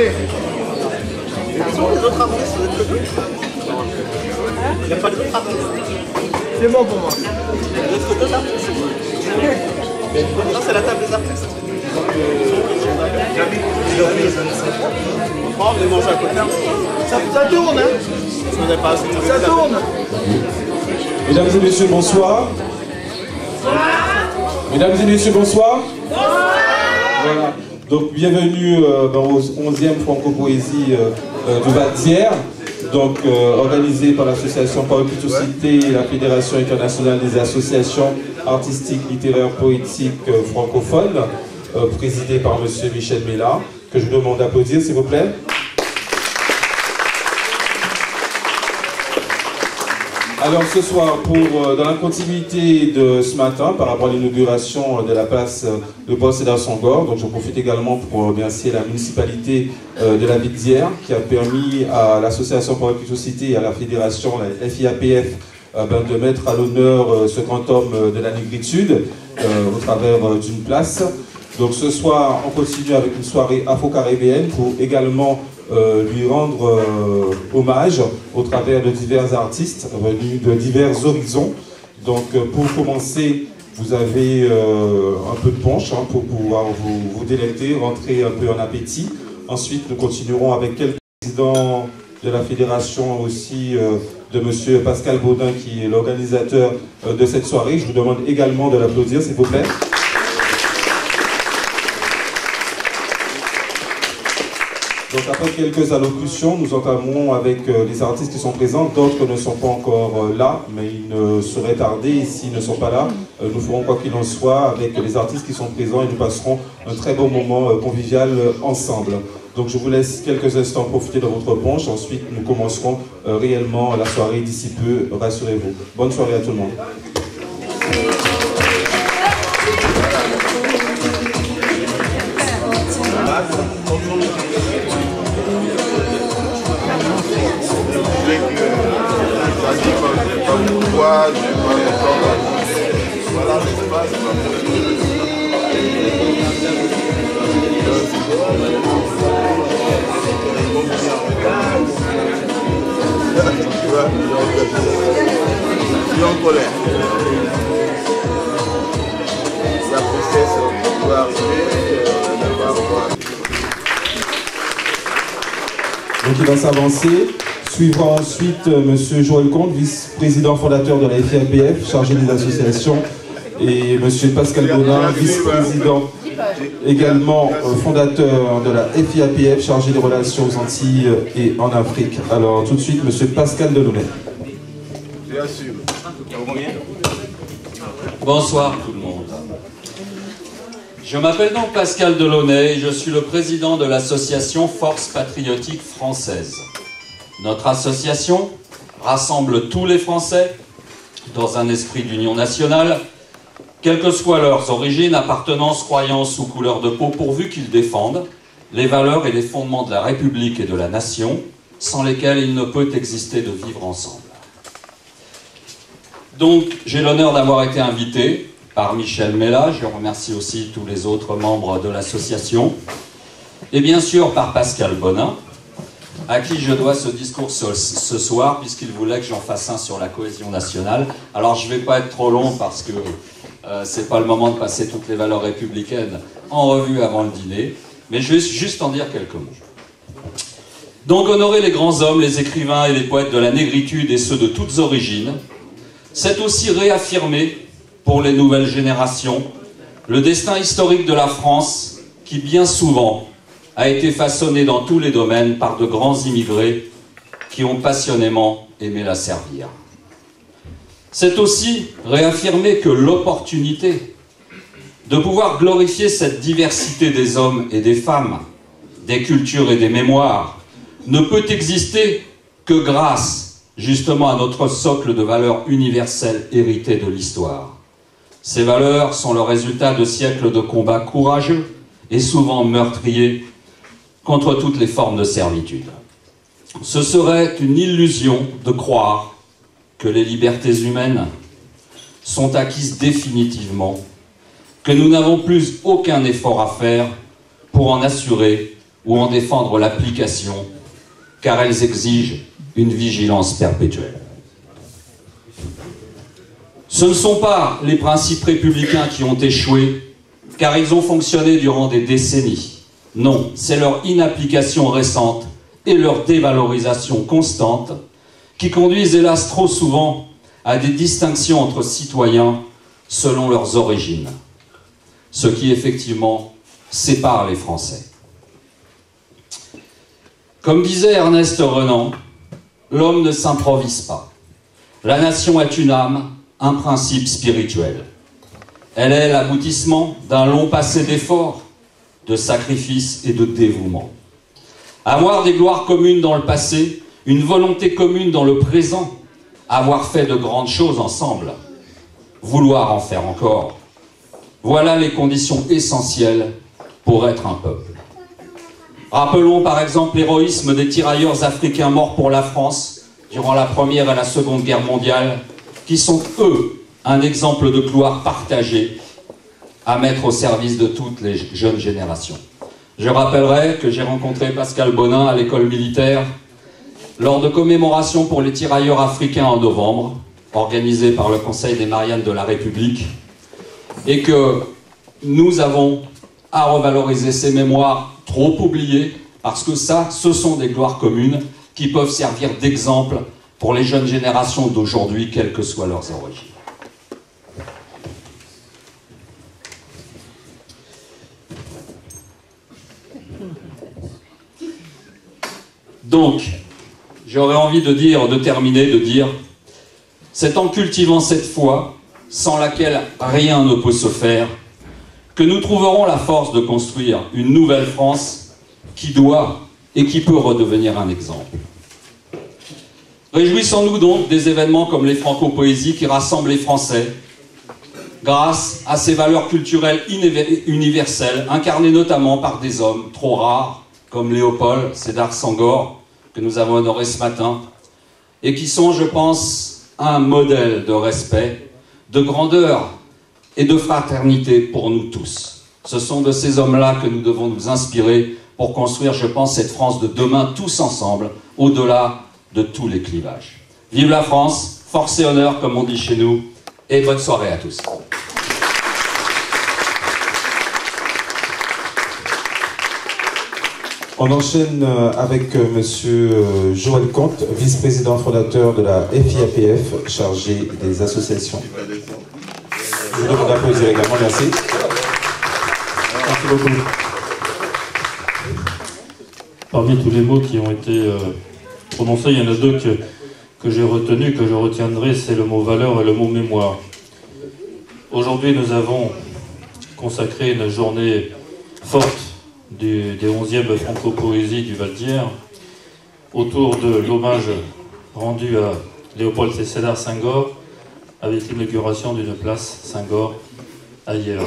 Allez. Ils sont les autres artistes de l'autre côté. Il n'y a pas d'autres artistes. C'est bon pour moi. De l'autre côté, là. Ça, c'est la table des artistes. On va manger à côté. Ça tourne, hein. Ça tourne. Mesdames et messieurs, bonsoir. Mesdames et messieurs, bonsoir. Voilà. Donc, bienvenue au 11e Franco-Poésie du Val d'Isère, donc organisé par l'association Parole-Plutocité et la Fédération internationale des associations artistiques, littéraires, poétiques francophones, présidée par M. Michel Mella, que je vous demande d'applaudir, s'il vous plaît. Alors ce soir, dans la continuité de ce matin, par rapport à l'inauguration de la place de Paul Sédar Senghor, donc je profite également pour remercier la municipalité de la ville d'Isère qui a permis à l'association Parole-Plutocité et à la fédération, la FIAPF, de mettre à l'honneur ce grand homme de la négritude au travers d'une place. Donc ce soir, on continue avec une soirée afro-caribéenne pour également lui rendre hommage au travers de divers artistes venus de divers horizons. Donc pour commencer, vous avez un peu de punch pour pouvoir vous délecter, rentrer un peu en appétit. Ensuite, nous continuerons avec quelques présidents de la fédération aussi, de M. Pascal Baudin, qui est l'organisateur de cette soirée. Je vous demande également de l'applaudir, s'il vous plaît. Donc après quelques allocutions, nous entamerons avec les artistes qui sont présents. D'autres ne sont pas encore là, mais ils ne seraient tardés. Et s'ils ne sont pas là, nous ferons quoi qu'il en soit avec les artistes qui sont présents et nous passerons un très beau moment convivial ensemble. Donc je vous laisse quelques instants profiter de votre punch. Ensuite, nous commencerons réellement la soirée d'ici peu, rassurez-vous. Bonne soirée à tout le monde. Voilà l'espace. Je suis en colère. La princesse doit arriver, Donc il va s'avancer. Suivra ensuite M. Joël Comte, vice-président fondateur de la FIAPF, chargé des associations, et M. Pascal Baudin, vice-président également fondateur de la FIAPF, chargé des relations aux Antilles et en Afrique. Alors tout de suite, M. Pascal Delaunay. bien sûr. Bonsoir tout le monde. Je m'appelle donc Pascal Delaunay et je suis le président de l'association Force Patriotique Française. Notre association rassemble tous les Français dans un esprit d'union nationale, quelles que soient leurs origines, appartenances, croyances ou couleurs de peau, pourvu qu'ils défendent les valeurs et les fondements de la République et de la nation, sans lesquels il ne peut exister de vivre ensemble. Donc, j'ai l'honneur d'avoir été invité par Michel Mella, je remercie aussi tous les autres membres de l'association, et bien sûr par Pascal Baudin, à qui je dois ce discours ce soir, puisqu'il voulait que j'en fasse un sur la cohésion nationale. Alors je ne vais pas être trop long, parce que ce n'est pas le moment de passer toutes les valeurs républicaines en revue avant le dîner, mais je vais juste en dire quelques mots. Donc honorer les grands hommes, les écrivains et les poètes de la négritude, et ceux de toutes origines, c'est aussi réaffirmer, pour les nouvelles générations, le destin historique de la France, qui bien souvent a été façonné dans tous les domaines par de grands immigrés qui ont passionnément aimé la servir. C'est aussi réaffirmer que l'opportunité de pouvoir glorifier cette diversité des hommes et des femmes, des cultures et des mémoires, ne peut exister que grâce justement à notre socle de valeurs universelles héritées de l'histoire. Ces valeurs sont le résultat de siècles de combats courageux et souvent meurtriers contre toutes les formes de servitude. Ce serait une illusion de croire que les libertés humaines sont acquises définitivement, que nous n'avons plus aucun effort à faire pour en assurer ou en défendre l'application, car elles exigent une vigilance perpétuelle. Ce ne sont pas les principes républicains qui ont échoué, car ils ont fonctionné durant des décennies. Non, c'est leur inapplication récente et leur dévalorisation constante qui conduisent hélas trop souvent à des distinctions entre citoyens selon leurs origines, ce qui effectivement sépare les Français. Comme disait Ernest Renan, l'homme ne s'improvise pas. La nation est une âme, un principe spirituel. Elle est l'aboutissement d'un long passé d'efforts, de sacrifices et de dévouement. Avoir des gloires communes dans le passé, une volonté commune dans le présent, avoir fait de grandes choses ensemble, vouloir en faire encore. Voilà les conditions essentielles pour être un peuple. Rappelons par exemple l'héroïsme des tirailleurs africains morts pour la France durant la Première et la Seconde Guerre mondiale, qui sont, eux, un exemple de gloire partagée à mettre au service de toutes les jeunes générations. Je rappellerai que j'ai rencontré Pascal Bonin à l'école militaire lors de commémorations pour les tirailleurs africains en novembre, organisées par le Conseil des Mariannes de la République, et que nous avons à revaloriser ces mémoires trop oubliées, parce que ça, ce sont des gloires communes qui peuvent servir d'exemple pour les jeunes générations d'aujourd'hui, quelles que soient leurs origines. Donc, j'aurais envie de terminer, c'est en cultivant cette foi, sans laquelle rien ne peut se faire, que nous trouverons la force de construire une nouvelle France qui doit et qui peut redevenir un exemple. Réjouissons-nous donc des événements comme les Franco-Poésies qui rassemblent les Français, grâce à ces valeurs culturelles universelles, incarnées notamment par des hommes trop rares, comme Léopold Sédar Senghor, que nous avons honoré ce matin, et qui sont, je pense, un modèle de respect, de grandeur et de fraternité pour nous tous. Ce sont de ces hommes-là que nous devons nous inspirer pour construire, je pense, cette France de demain, tous ensemble, au-delà de tous les clivages. Vive la France, force et honneur, comme on dit chez nous, et bonne soirée à tous. On enchaîne avec monsieur Joël Comte, vice-président fondateur de la FIAPF, chargé des associations. Je vous demande d'applaudir également, merci. Merci beaucoup. Parmi tous les mots qui ont été prononcés, il y en a deux que j'ai retenus, que je retiendrai, c'est le mot valeur et le mot mémoire. Aujourd'hui, nous avons consacré une journée forte des 11e Franco-Poésie du Val d'Hier autour de l'hommage rendu à Léopold Sédar Senghor avec l'inauguration d'une place Senghor à Hier.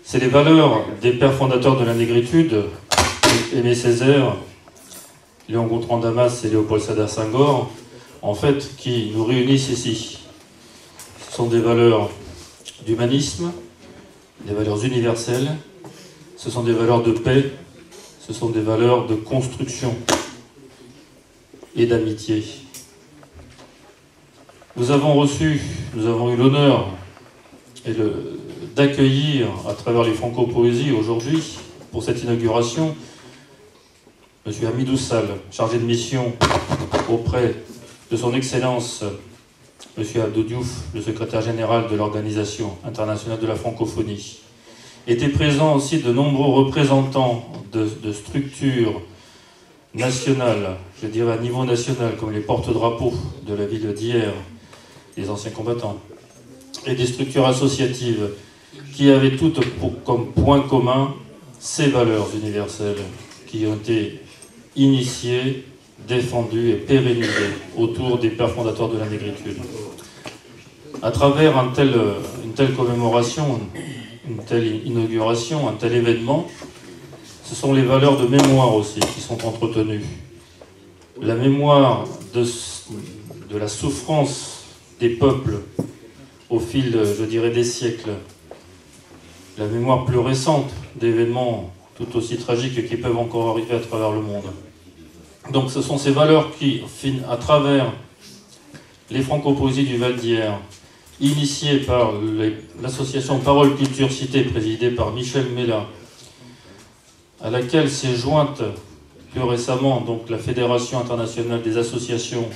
C'est les valeurs des pères fondateurs de la négritude, Aimé Césaire, Léon Gontran Damas et Léopold Sédar Senghor, en fait, qui nous réunissent ici. Ce sont des valeurs d'humanisme, des valeurs universelles, ce sont des valeurs de paix, ce sont des valeurs de construction et d'amitié. Nous avons eu l'honneur d'accueillir à travers les Franco-Poésies aujourd'hui, pour cette inauguration, M. Hamidou Sall, chargé de mission auprès de son Excellence M. Abdou Diouf, le secrétaire général de l'Organisation internationale de la francophonie. Étaient présents aussi de nombreux représentants de structures nationales, je dirais à niveau national, comme les porte-drapeaux de la ville d'Hier, les anciens combattants, et des structures associatives qui avaient toutes comme point commun ces valeurs universelles qui ont été initiées, défendues et pérennisées autour des pères fondateurs de la négritude. À travers une telle commémoration, une telle inauguration, un tel événement, ce sont les valeurs de mémoire aussi qui sont entretenues. La mémoire de la souffrance des peuples au fil, je dirais, des siècles. La mémoire plus récente d'événements tout aussi tragiques qui peuvent encore arriver à travers le monde. Donc ce sont ces valeurs qui, à travers les Franco-Poésies du Val d'Hier, initiées par l'association Parole Culture Cité, présidée par Michel Mella, à laquelle s'est jointe plus récemment donc, la Fédération internationale des associations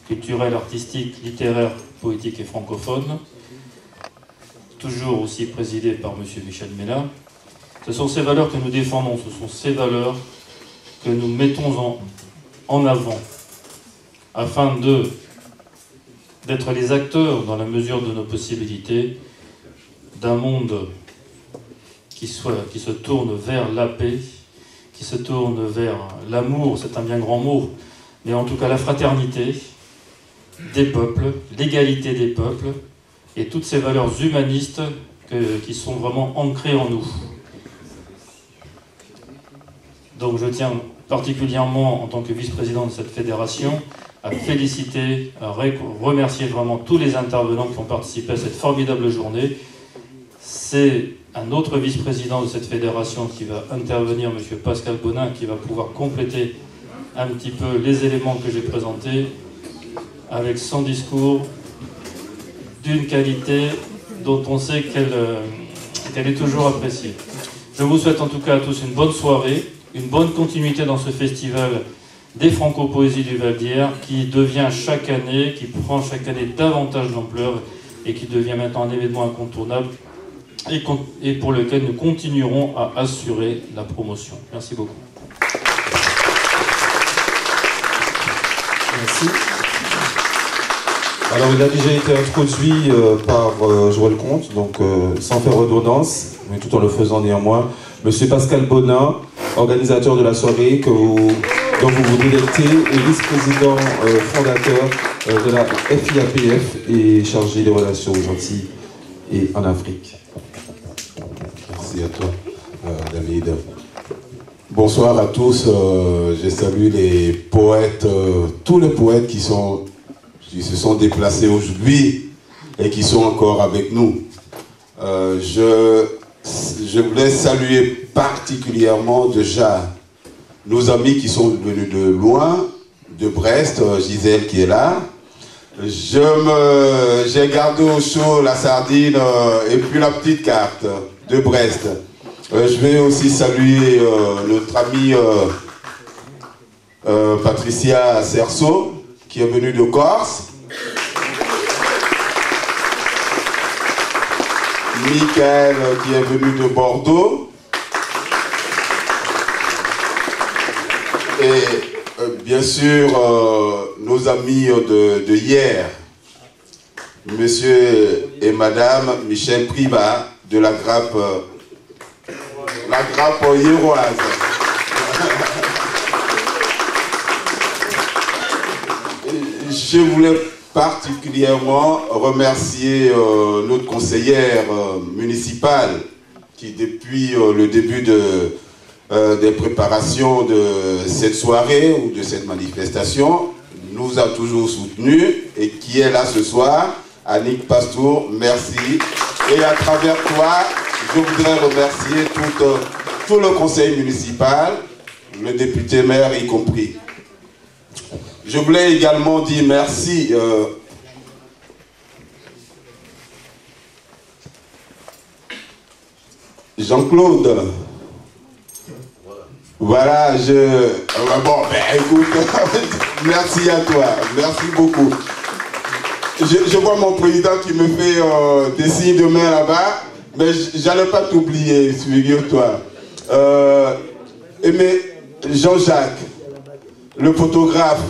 culturelles, artistiques, littéraires, poétiques et francophones, toujours aussi présidée par M. Michel Mella. Ce sont ces valeurs que nous défendons, ce sont ces valeurs que nous mettons en avant afin d'être les acteurs, dans la mesure de nos possibilités, d'un monde qui se tourne vers la paix, qui se tourne vers l'amour, c'est un bien grand mot, mais en tout cas la fraternité des peuples, l'égalité des peuples, et toutes ces valeurs humanistes qui sont vraiment ancrées en nous. Donc je tiens particulièrement, en tant que vice-président de cette fédération, à féliciter, à remercier vraiment tous les intervenants qui ont participé à cette formidable journée. C'est un autre vice-président de cette fédération qui va intervenir, M. Pascal Bonin, qui va pouvoir compléter un petit peu les éléments que j'ai présentés avec son discours d'une qualité dont on sait qu'elle est toujours appréciée. Je vous souhaite en tout cas à tous une bonne soirée, une bonne continuité dans ce festival des Franco-Poésies du Val d'Hier qui devient chaque année, qui prend chaque année davantage d'ampleur et qui devient maintenant un événement incontournable et pour lequel nous continuerons à assurer la promotion. Merci beaucoup. Merci. Alors, il a déjà été introduit par Joël Comte, donc sans faire redondance, mais tout en le faisant néanmoins. Monsieur Pascal Bonin, organisateur de la soirée dont vous vous délectez, et vice-président fondateur de la FIAPF et chargé des relations aux Antilles et en Afrique. Merci à toi, David. Bonsoir à tous. Je salue les poètes, tous les poètes qui se sont déplacés aujourd'hui et qui sont encore avec nous. Je voulais saluer particulièrement déjà nos amis qui sont venus de loin, de Brest, Gisèle qui est là. J'ai gardé au chaud la sardine et puis la petite carte de Brest. Je vais aussi saluer notre amie Patricia Cerceau qui est venue de Corse. Michael qui est venu de Bordeaux. Et bien sûr, nos amis de hier, monsieur et madame Michel Privat de la grappe hiéroise. Je voulais particulièrement remercier notre conseillère municipale qui, depuis le début des préparations de cette soirée ou de cette manifestation, nous a toujours soutenus et qui est là ce soir, Annick Pastour, merci. Et à travers toi, je voudrais remercier tout le conseil municipal, le député maire y compris. Je voulais également dire merci Jean-Claude. Voilà, bon, ben écoute, merci à toi, merci beaucoup. Je vois mon président qui me fait des signes de main là-bas, mais j'allais pas t'oublier, figure-toi. Mais Jean-Jacques, le photographe,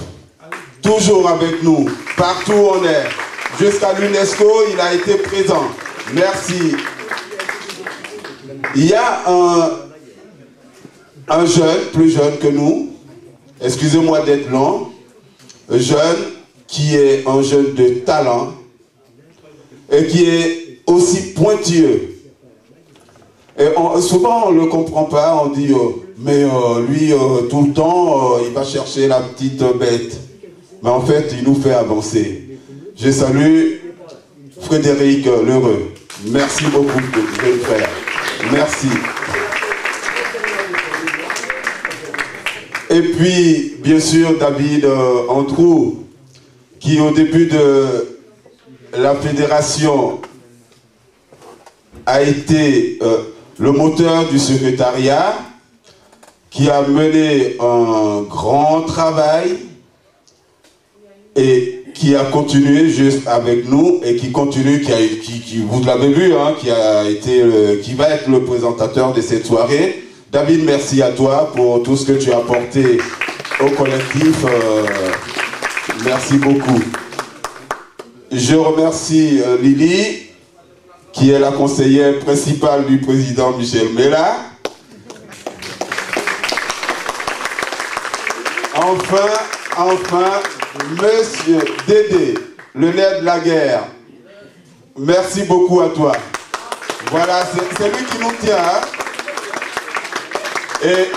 toujours avec nous, partout où on est. Jusqu'à l'UNESCO, il a été présent. Merci. Il y a un jeune, plus jeune que nous, excusez-moi d'être long, jeune, qui est un jeune de talent et qui est aussi pointilleux. Et souvent on ne le comprend pas, on dit mais lui tout le temps il va chercher la petite bête. Mais en fait il nous fait avancer. Je salue Frédéric Lheureux. Merci beaucoup, jeune frère. Merci. Et puis, bien sûr, David Andrew, qui au début de la fédération a été le moteur du secrétariat, qui a mené un grand travail et qui a continué juste avec nous et qui continue, qui vous l'avez vu, hein, qui va être le présentateur de cette soirée. David, merci à toi pour tout ce que tu as apporté au collectif. Merci beaucoup. Je remercie Lily, qui est la conseillère principale du président Michel Mela. Enfin, Monsieur Dédé, le nerf de la guerre. Merci beaucoup à toi. Voilà, c'est lui qui nous tient. Hein? Et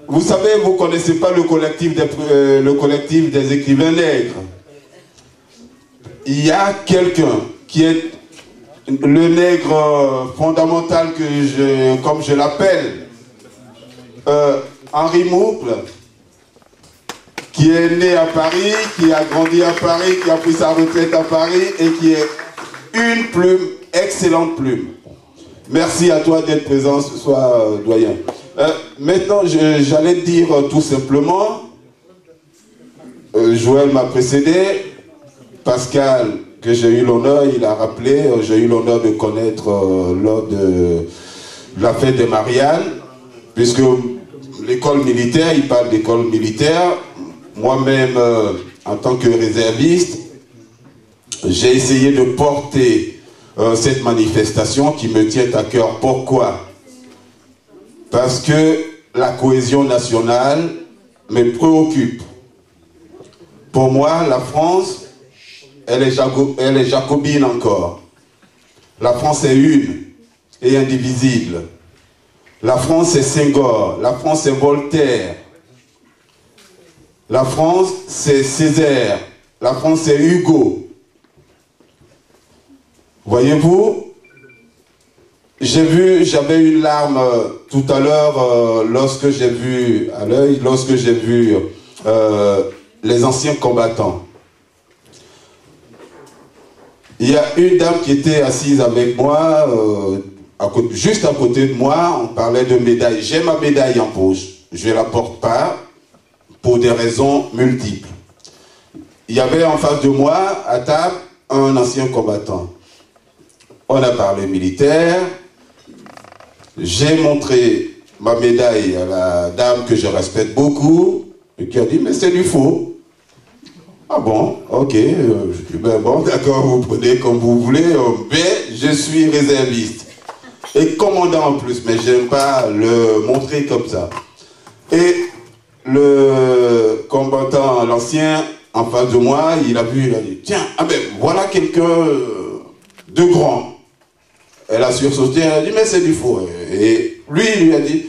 vous savez, vous ne connaissez pas le collectif des écrivains nègres. Il y a quelqu'un qui est le nègre fondamental, comme je l'appelle, Henri Mouple, qui est né à Paris, qui a grandi à Paris, qui a pris sa retraite à Paris et qui est une plume, excellente plume. Merci à toi d'être présent ce soir, doyen. Maintenant, j'allais dire tout simplement, Joël m'a précédé, Pascal, que j'ai eu l'honneur, il a rappelé, j'ai eu l'honneur de connaître lors de la fête des Mariannes, puisque l'école militaire, il parle d'école militaire. Moi-même, en tant que réserviste, j'ai essayé de porter cette manifestation qui me tient à cœur. Pourquoi? Parce que la cohésion nationale me préoccupe. Pour moi, la France, elle est jacobine encore. La France est une et indivisible. La France, c'est Senghor. La France, c'est Voltaire. La France, c'est Césaire. La France, c'est Hugo. Voyez-vous, j'avais une larme tout à l'heure lorsque j'ai vu les anciens combattants. Il y a une dame qui était assise avec moi, juste à côté de moi, on parlait de médaille. J'ai ma médaille en poche, je ne la porte pas pour des raisons multiples. Il y avait en face de moi, à table, un ancien combattant. On a parlé militaire, j'ai montré ma médaille à la dame que je respecte beaucoup, et qui a dit, mais c'est du faux. Ah bon, ok, je dis, ben bon, d'accord, vous prenez comme vous voulez, mais je suis réserviste. Et commandant en plus, mais j'aime pas le montrer comme ça. Et le combattant, l'ancien, en face de moi, il a vu, il a dit, tiens, ah ben voilà quelqu'un de grand. Elle a sursauté, elle a dit, mais c'est du faux. Et lui, il lui a dit,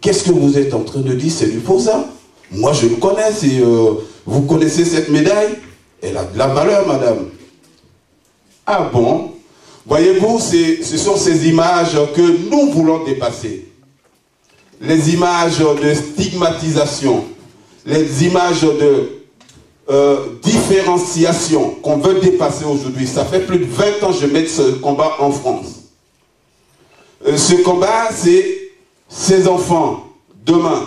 qu'est-ce que vous êtes en train de dire, c'est du faux ça? Moi je le connais, vous connaissez cette médaille? Elle a de la valeur, madame. Ah bon? Voyez-vous, ce sont ces images que nous voulons dépasser. Les images de stigmatisation, les images de différenciation qu'on veut dépasser aujourd'hui. Ça fait plus de 20 ans que je mène ce combat en France. Ce combat, c'est ces enfants, demain.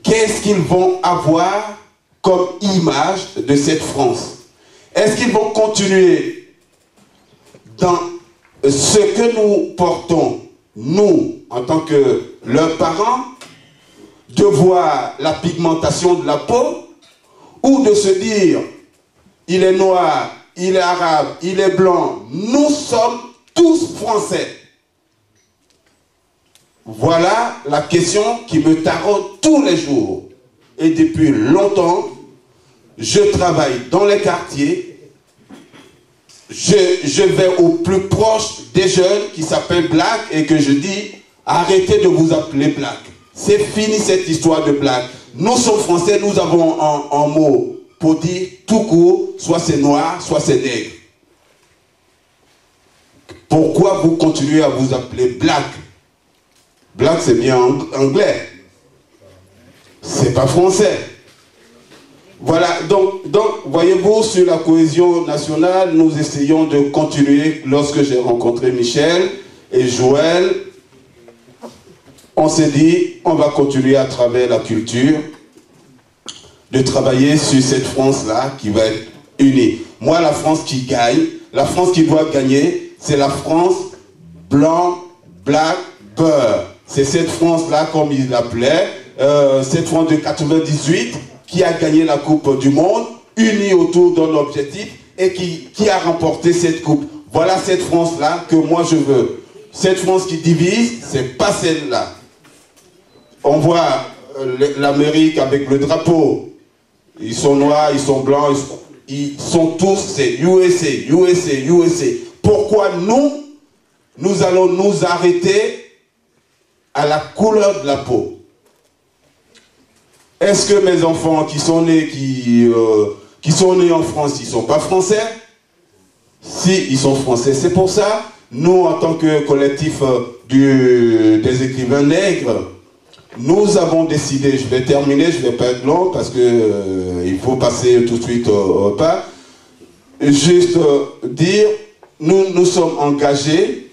Qu'est-ce qu'ils vont avoir comme image de cette France? Est-ce qu'ils vont continuer dans ce que nous portons, nous, en tant que leurs parents, de voir la pigmentation de la peau, ou de se dire, il est noir, il est arabe, il est blanc, nous sommes tous français. Voilà la question qui me taraude tous les jours. Et depuis longtemps, je travaille dans les quartiers, je vais au plus proche des jeunes qui s'appellent Black et que je dis, arrêtez de vous appeler Black. C'est fini cette histoire de Black. Nous sommes français, nous avons un mot pour dire tout court, soit c'est noir, soit c'est nègre. Pourquoi vous continuez à vous appeler Black? Black, c'est bien anglais. C'est pas français. Voilà, donc voyez-vous, sur la cohésion nationale, nous essayons de continuer. Lorsque j'ai rencontré Michel et Joël, on s'est dit, on va continuer à travers la culture, de travailler sur cette France-là qui va être unie. Moi, la France qui gagne, la France qui doit gagner, c'est la France blanc, black, beurre. C'est cette France-là, comme il l'appelait, cette France de 98, qui a gagné la Coupe du Monde, unie autour d'un objectif, et qui a remporté cette coupe. Voilà cette France-là que moi je veux. Cette France qui divise, c'est pas celle-là. On voit l'Amérique avec le drapeau. Ils sont noirs, ils sont blancs, ils sont tous, c'est USA, USA, USA. Pourquoi nous allons nous arrêter à la couleur de la peau? Est-ce que mes enfants qui sont nés en France, ils ne sont pas français? Si, ils sont français. C'est pour ça, nous, en tant que collectif des écrivains nègres, nous avons décidé, je vais terminer, je ne vais pas être long parce que il faut passer tout de suite au repas. Juste dire, nous sommes engagés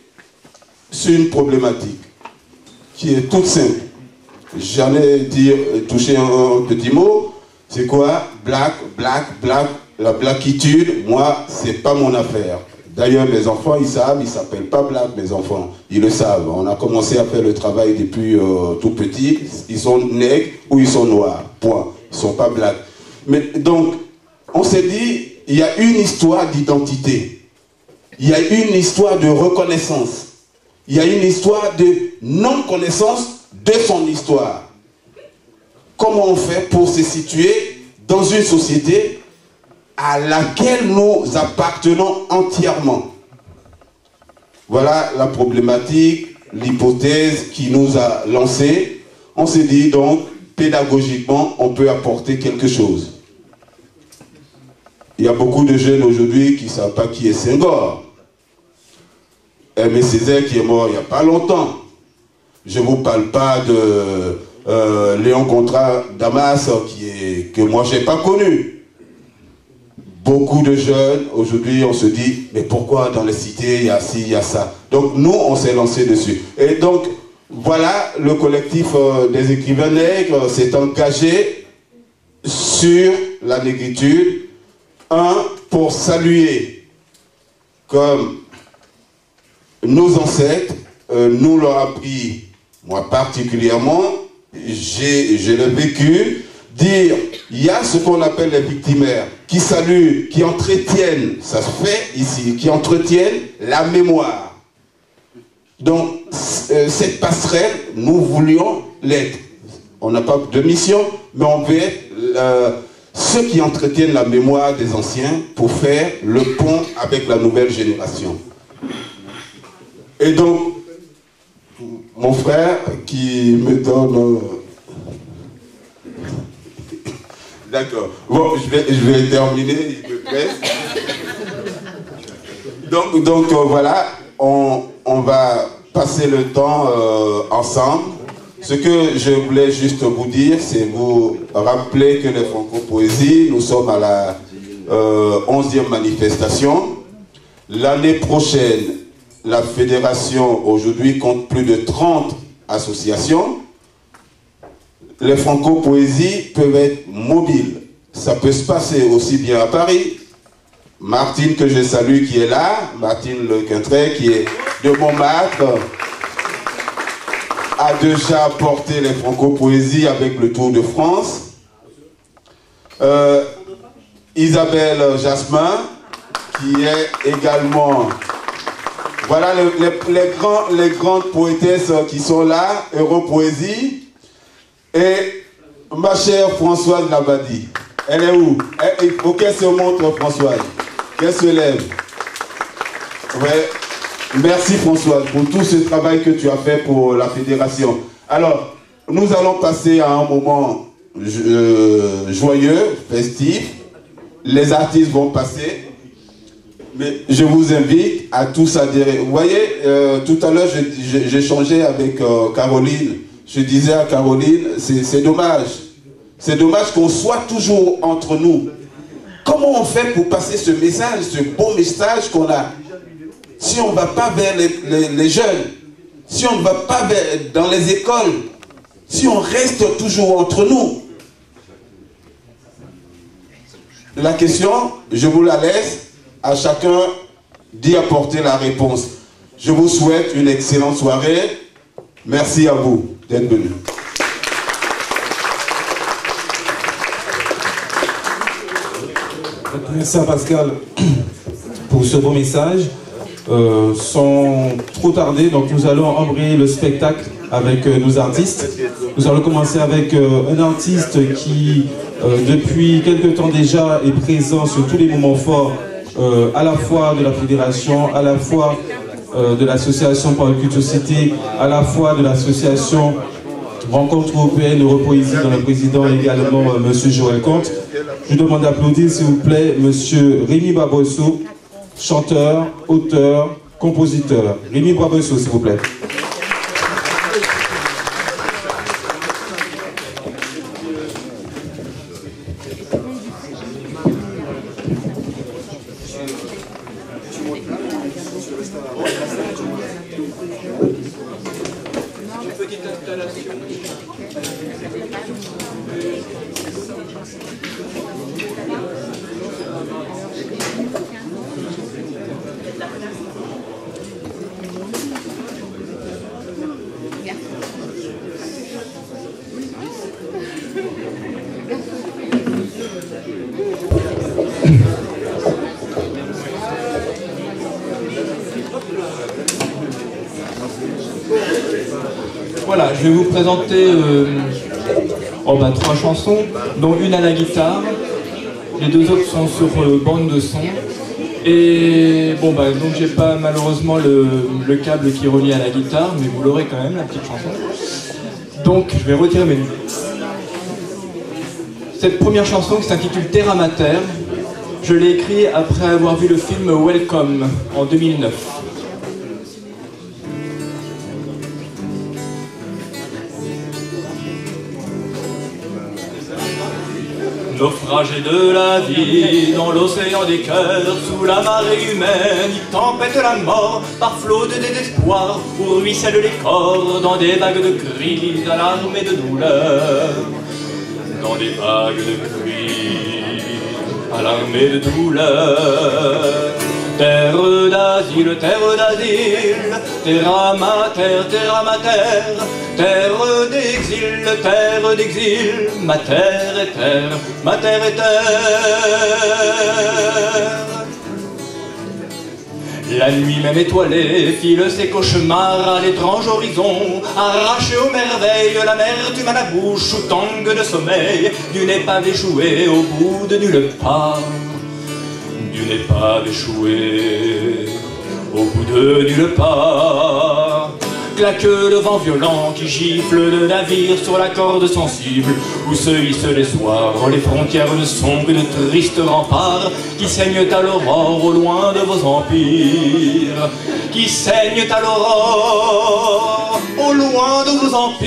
sur une problématique qui est toute simple. J'en ai touché un petit mot. C'est quoi? Black, black, black. La blackitude, moi, c'est pas mon affaire. D'ailleurs, mes enfants, ils savent, ils s'appellent pas black, mes enfants. Ils le savent. On a commencé à faire le travail depuis tout petit. Ils sont nègres ou ils sont noirs. Point. Ils sont pas black. Mais donc, on s'est dit, il y a une histoire d'identité. Il y a une histoire de reconnaissance. Il y a une histoire de non-connaissance de son histoire. Comment on fait pour se situer dans une société à laquelle nous appartenons entièrement? Voilà la problématique, l'hypothèse qui nous a lancé. On s'est dit donc, pédagogiquement, on peut apporter quelque chose. Il y a beaucoup de jeunes aujourd'hui qui ne savent pas qui est Senghor. Aimé Césaire qui est mort il n'y a pas longtemps. Je ne vous parle pas de Léon Contrat Damas que moi je n'ai pas connu. Beaucoup de jeunes, aujourd'hui on se dit, mais pourquoi dans les cités il y a ci, il y a ça. Donc nous on s'est lancé dessus. Et donc voilà, le collectif des écrivains nègres s'est engagé sur la négritude. Pour saluer comme nos ancêtres, nous l'ont appris, moi particulièrement, je l'ai vécu, dire, il y a ce qu'on appelle les victimaires, qui saluent, qui entretiennent, ça se fait ici, qui entretiennent la mémoire. Donc, cette passerelle, nous voulions l'être. On n'a pas de mission, mais on veut être ceux qui entretiennent la mémoire des anciens pour faire le pont avec la nouvelle génération. Et donc, mon frère qui me donne... D'accord. Bon, je vais terminer, il me presse. Donc voilà, on va passer le temps ensemble. Ce que je voulais juste vous dire, c'est vous rappeler que les Franco-Poésies, nous sommes à la 11e manifestation. L'année prochaine, la fédération aujourd'hui compte plus de 30 associations. Les Franco-Poésies peuvent être mobiles. Ça peut se passer aussi bien à Paris. Martine, que je salue, qui est là, Martine Le Quintret, qui est de Montmartre, a déjà porté les Franco-Poésies avec le Tour de France. Isabelle Jasmin, qui est également... Voilà les grandes poétesses qui sont là, Europoésie. Et ma chère Françoise Labadie. Elle est où? Il faut qu'elle se montre, Françoise. Qu'elle se lève. Ouais. Merci Françoise pour tout ce travail que tu as fait pour la fédération. Alors, nous allons passer à un moment joyeux, festif. Les artistes vont passer. Mais je vous invite à tous adhérer. Vous voyez, tout à l'heure, j'échangeais avec Caroline. Je disais à Caroline, c'est dommage. C'est dommage qu'on soit toujours entre nous. Comment on fait pour passer ce message, ce beau message qu'on a? Si on ne va pas vers les jeunes, si on ne va pas dans les écoles, si on reste toujours entre nous. La question, je vous la laisse, à chacun d'y apporter la réponse. Je vous souhaite une excellente soirée. Merci à vous d'être venus. Merci à Pascal pour ce beau message. Sans trop tarder, donc nous allons embrayer le spectacle avec nos artistes. Nous allons commencer avec un artiste qui, depuis quelque temps déjà, est présent sur tous les moments forts, à la fois de la fédération, à la fois de l'association Parole Culture Cité, à la fois de l'association Rencontre européenne Europoésie, dont le président est également M. Joël Comte. Je demande d'applaudir, s'il vous plaît, M. Rémi Barbosso, chanteur, auteur, compositeur. Rémi Barbosso, s'il vous plaît. Voilà, je vais vous présenter 3 chansons, dont une à la guitare. Les 2 autres sont sur bande de son. Et bon donc j'ai pas malheureusement le câble qui est relié à la guitare, mais vous l'aurez quand même, la petite chanson. Donc je vais retirer mes lunettes. Cette première chanson qui s'intitule Terra Mater, je l'ai écrite après avoir vu le film Welcome en 2009. Naufragé de la vie, dans l'océan des cœurs, sous la marée humaine, il tempête la mort, par flot de désespoir, où ruissellent les corps, dans des vagues de cris, alarmés de douleur. Dans des vagues de cris, alarmés de douleur. Terre d'asile, terra mater, terre d'exil, ma terre est terre, ma terre est terre. La nuit même étoilée file ses cauchemars à l'étrange horizon, arraché aux merveilles, l'amertume à la bouche, ou tangue de sommeil, d'une épave échouée au bout de nulle part. D'une épave échouée au bout de nulle part. Claque le vent violent qui gifle le navire sur la corde sensible où se hissent les soirs les frontières ne sont que de tristes remparts qui saignent à l'aurore au loin de vos empires, qui saignent à l'aurore au loin de vos empires.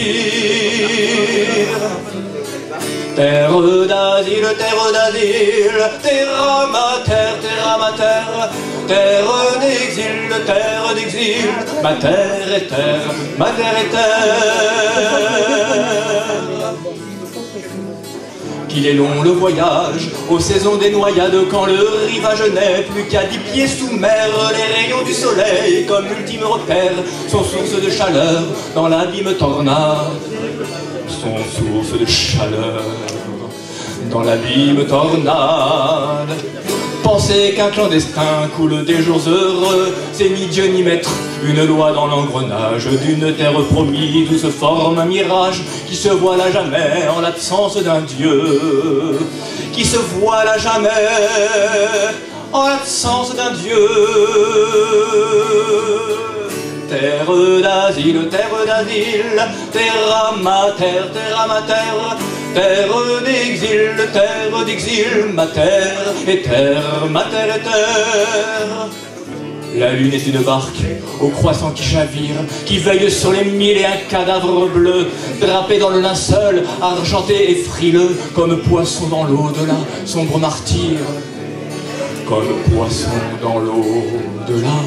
Terre d'asile, terra mater, terre d'exil, ma terre est terre, ma terre est terre. Qu'il est long le voyage, aux saisons des noyades, quand le rivage n'est plus qu'à 10 pieds sous mer, les rayons du soleil, comme ultime repère, sont source de chaleur dans l'abîme tornade. Sont source de chaleur dans l'abîme tornade. Pensez qu'un clandestin coule des jours heureux, c'est ni Dieu ni maître, une loi dans l'engrenage d'une terre promise où se forme un mirage qui se voile à jamais en l'absence d'un Dieu, qui se voile à jamais en l'absence d'un Dieu. Terre d'asile, terra mater, terre d'exil, ma terre et terre, ma terre et terre. La lune est une barque au croissant qui chavire, qui veille sur les mille et un cadavre bleu, drapé dans le linceul, argenté et frileux, comme poisson dans l'au-delà, sombre martyr. Comme poisson dans l'au-delà,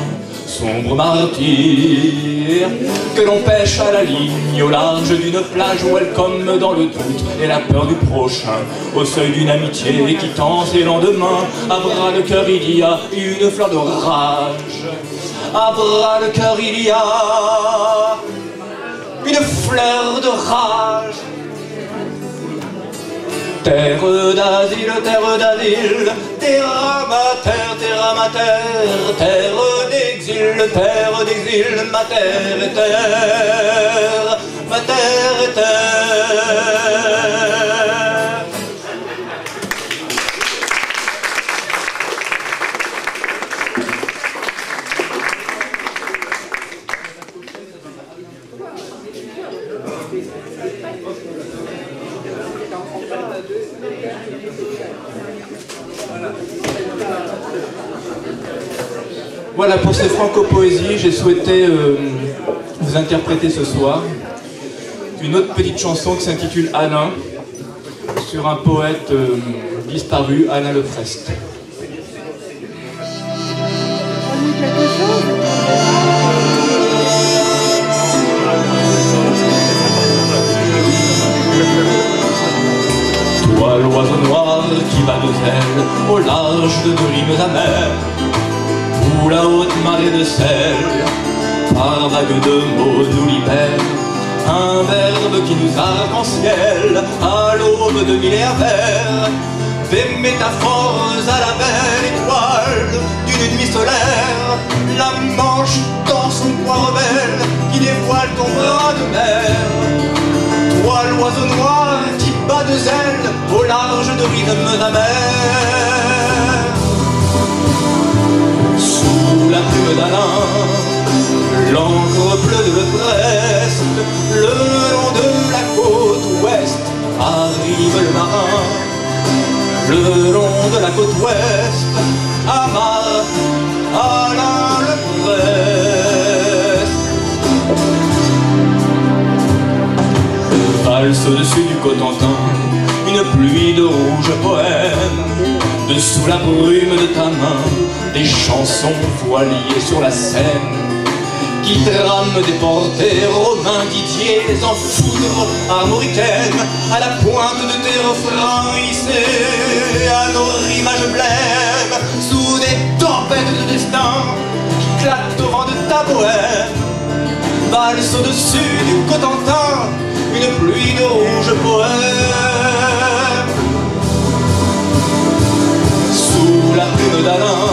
sombre martyr, que l'on pêche à la ligne, au large d'une plage, welcome dans le doute et la peur du prochain, au seuil d'une amitié qui tend ses lendemains. À bras le cœur il y a une fleur de rage, à bras le cœur il y a une fleur de rage. Terre d'asile, terre ma terre, terre d'exil, ma terre et terre, ma terre et terre. Voilà, pour ces franco-poésies, j'ai souhaité vous interpréter ce soir une autre petite chanson qui s'intitule Alain, sur un poète disparu, Alain Lefresque. Toi, l'oiseau noir qui bat de zèle au large de nos rimes amères, où la haute marée de sel, par vague de mots nous libère, un verbe qui nous arc-en-ciel, à l'aube de millénaires verts, des métaphores à la belle étoile d'une nuit solaire, la Manche dans son poids rebelle qui dévoile ton bras de mer. Toi, l'oiseau noir qui bat de zèle au large de rythmes amers, sous la plume d'Alain, l'encre bleue de Brest, le long de la côte ouest arrive le marin. Le long de la côte ouest amarre Alain Lefresque. Valse au-dessus du Cotentin, une pluie de rouge poème, dessous la brume de ta main, des chansons voiliers sur la Seine, qui trament des portées, Romain Didier, les en foudre armoricaines, à la pointe de tes refrains hissés, à nos rimages blêmes, sous des tempêtes de destin, qui claquent au vent de ta bohème. Valse au-dessus du Cotentin, une pluie de rouge poème. Sous la plume d'Alain,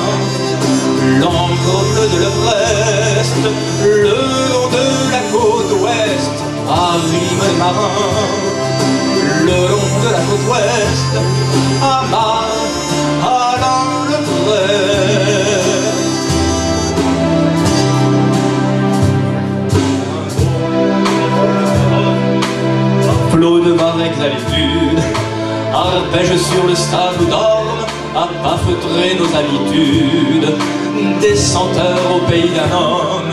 l'encre bleue de Brest, le long de la côte ouest arrive le marin. Le long de la côte ouest amarre Alain Lefresque. Flot de marais d'altitude, arpège sur le sable d'orme, à pas feutrer nos habitudes, des senteurs au pays d'un homme,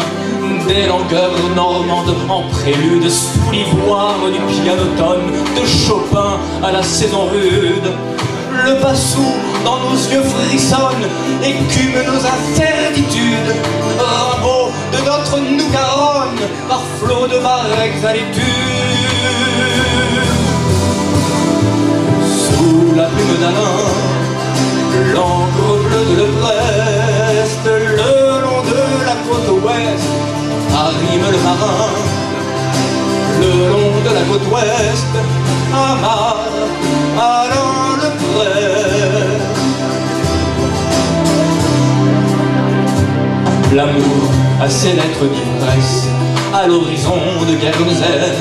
des langueurs normandes en prélude, sous l'ivoire du pianotone, de Chopin à la saison rude. Le bassou dans nos yeux frissonne, écume nos incertitudes, Rimbaud de notre nous-Garonne, par flot de marais d'altitude. Sous la plume d'Alain, l'encre bleue de Brest, le long de la côte ouest arrive le marin. Le long de la côte ouest amarre Alain Lefresque. L'amour a ses lettres d'ivresse à l'horizon de Guernesey,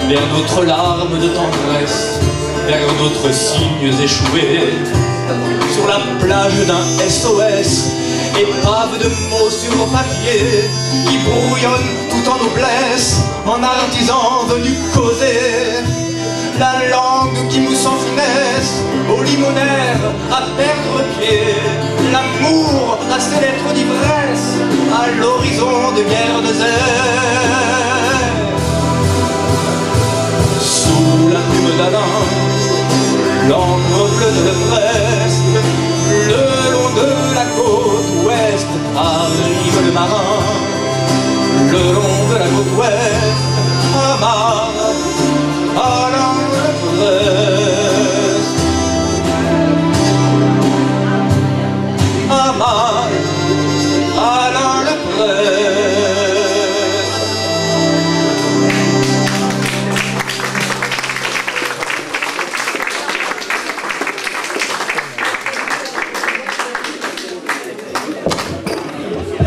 vers d'autres larmes de tendresse, vers d'autres signes échoués, sur la plage d'un SOS, épave de mots sur papier, qui brouillonnent tout en noblesse, en artisans venus causer, la langue qui trahison de guerre de zère. Sous la plume d'Adam, l'encre bleue de Brest, le long de la côte ouest arrive le marin. Le long de la côte ouest, amarre allant le Brest. Amarre allant le Brest.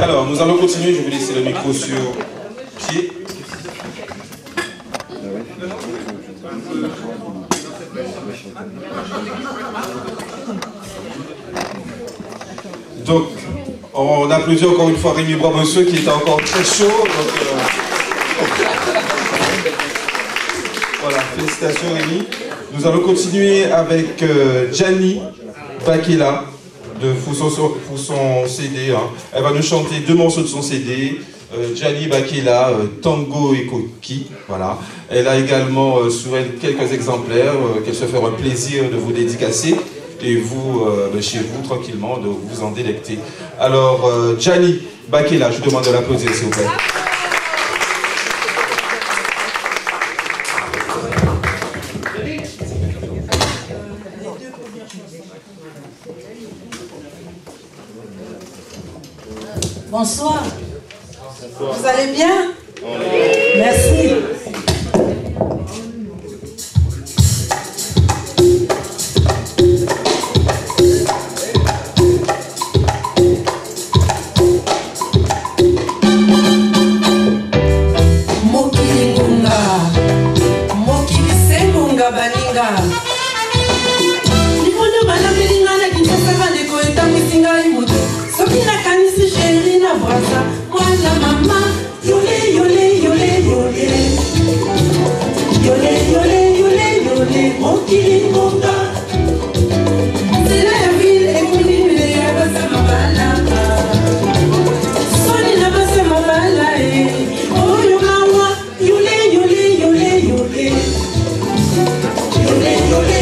Alors, nous allons continuer, je vais laisser le micro sur pied. Donc, on applaudit encore une fois Rémi Boisbessieux qui était encore très chaud. Donc, voilà, félicitations Rémi. Nous allons continuer avec Gianni Bakela pour son CD. Hein. Elle va nous chanter 2 morceaux de son CD. Gianni Bakela, Tango et Coquille. Voilà. Elle a également sur elle quelques exemplaires qu'elle se fera un plaisir de vous dédicacer et vous, chez vous, tranquillement, de vous en délecter. Alors, Gianni Bakela, je vous demande de l'applaudir, s'il vous plaît. Bonsoir. Vous allez bien? Merci. Yole,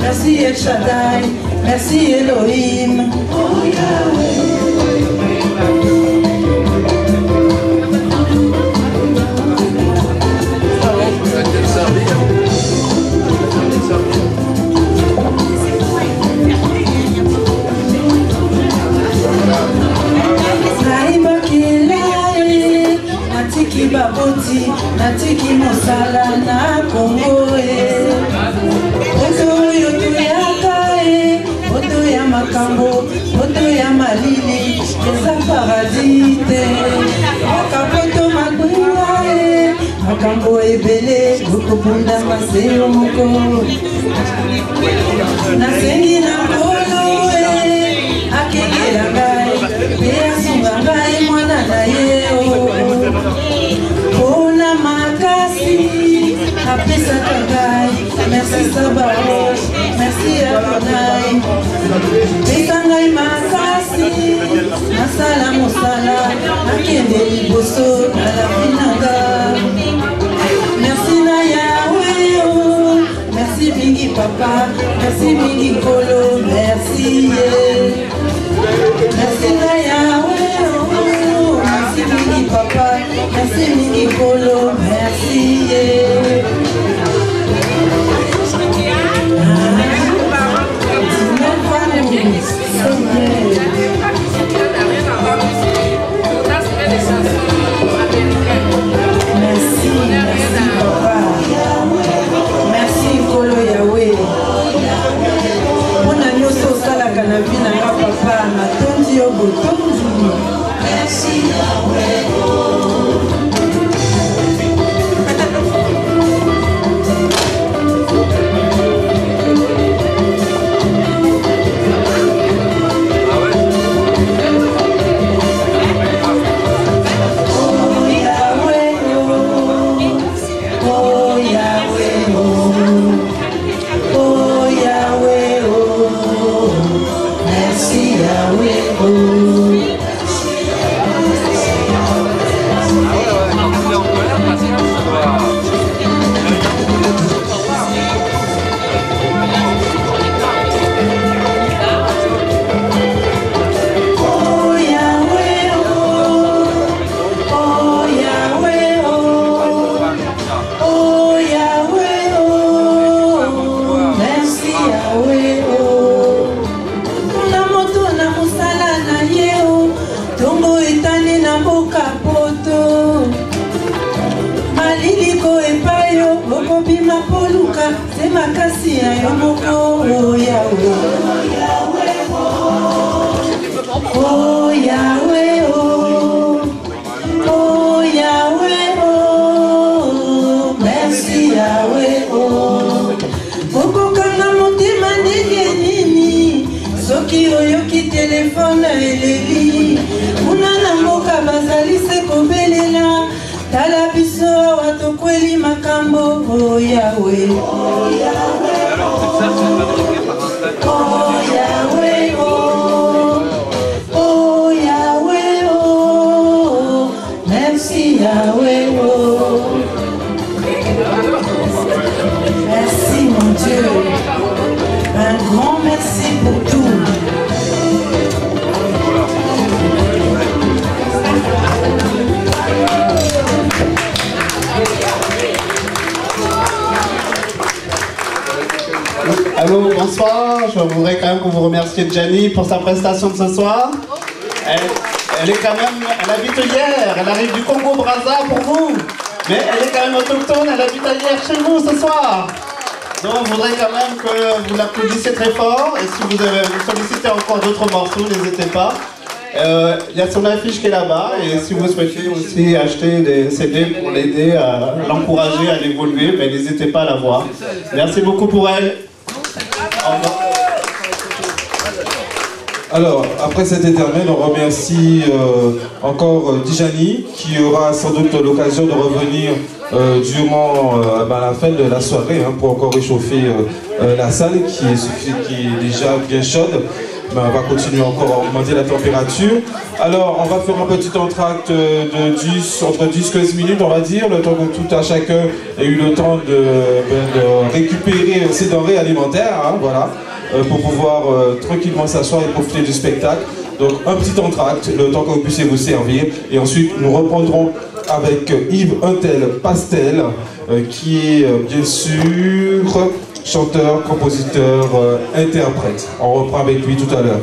Merci El Shaddai, merci Elohim. Oh Yahweh. Natiki baboti, natiki mosala na Kongo. Oto yoto yaka oto ya makambo, oto ya malili, eza paradis te. Makapoto makwila makambo ebele, okobunda maseo moko. Nasengi na nkolo akengela ngai, pe asunga ngai mwana na ye. Pona makasi apesaka ngai, merci Sabaoth, merci Adonai. Pesa ngai makasi nasala mosala nakende liboso na lavi nanga. Merci na Yahweh, merci mingi papa, merci mingi nkolo, merci merci na Yahweh, merci mingi papa, merci mingi nkolo, merci Oh ekobima poluka te makasi ya yo moko yawe oh yawe oh yawe oh merci yawe oh okokanga motema ndenge nini soki oyoki telefone eleli kuna na mboka bazali se kobelela tala biso awa tokweli makambo oh yawe oh yawe oh yawe oh yawe oh merci yawe oh merci mon Dieu, un grand merci pour tout. Allô, bonsoir. Je voudrais quand même que vous remerciez Gianni pour sa prestation de ce soir. Elle est quand même, elle habite hier, elle arrive du Congo-Brazza pour vous. Mais elle est quand même autochtone, elle habite hier chez vous ce soir. Donc je voudrais quand même que vous l'applaudissiez très fort. Et si vous sollicitez encore d'autres morceaux, n'hésitez pas. Il y a son affiche qui est là-bas. Et si vous souhaitez aussi acheter des CD pour l'aider à l'encourager à l'évoluer, ben, n'hésitez pas à la voir. Merci beaucoup pour elle. Au revoir. Alors, après cet intermède, on remercie encore Tijani, qui aura sans doute l'occasion de revenir durant la fin de la soirée pour encore réchauffer la salle qui est déjà bien chaude. Mais on va continuer encore à augmenter la température. Alors, on va faire un petit entracte de entre 10-15 minutes, on va dire, le temps que tout à chacun ait eu le temps de récupérer ses denrées alimentaires, voilà, pour pouvoir tranquillement s'asseoir et profiter du spectacle. Donc, un petit entracte, le temps que vous puissiez vous servir. Et ensuite, nous reprendrons avec Yves Untel Pastel, qui est bien sûr chanteur, compositeur, interprète. On reprend avec lui tout à l'heure.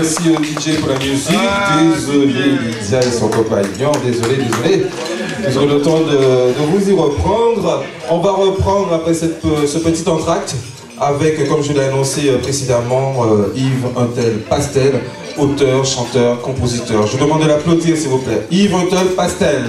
Merci au DJ pour la musique. Désolé Lydia et son compagnon. Désolé. Vous aurez le temps de vous y reprendre. On va reprendre après ce petit entracte avec, comme je l'ai annoncé précédemment, Yves Untel Pastel, auteur, chanteur, compositeur. Je vous demande de l'applaudir s'il vous plaît. Yves Untel Pastel.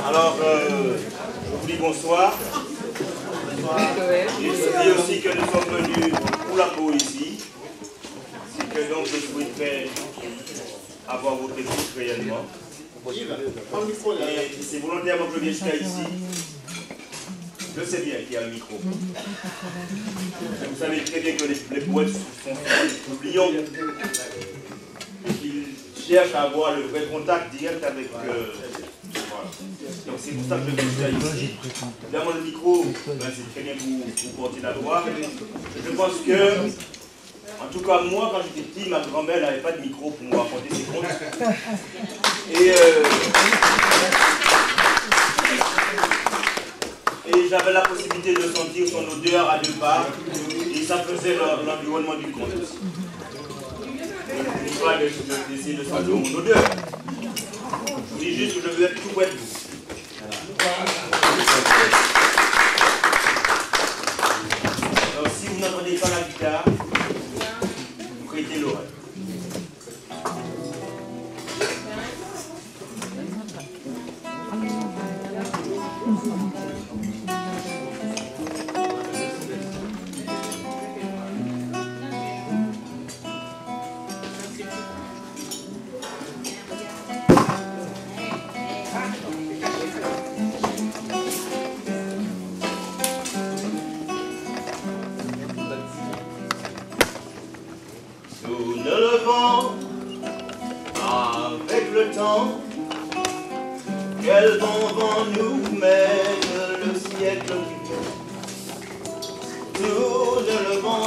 Alors, je vous dis bonsoir. Et je dis aussi que nous sommes venus pour la poésie. C'est que donc je souhaiterais avoir votre écoute réellement. Et c'est volontairement que je viens jusqu'à ici. Je sais bien qu'il y a le micro. Vous savez très bien que les poètes sont oubliants. Et qu'ils cherchent à avoir le vrai contact direct avec... Voilà. Donc c'est pour ça que je viens jusqu'à ici. Évidemment le micro, c'est très bien pour porter la voix. Je pense que, en tout cas moi, quand j'étais petit, ma grand-mère n'avait pas de micro pour me raconter ses contes. Et j'avais la possibilité de sentir son odeur à deux parts, et ça faisait l'environnement du conte aussi. Pas d'essayer de sentir mon odeur. Je vous dis juste que je veux être tout près de vous. Alors si vous n'entendez pas la guitare, vous prêtez l'oreille. Nous ne levons avec le temps, quel bon vent nous mène le siècle qui vient. Nous ne levons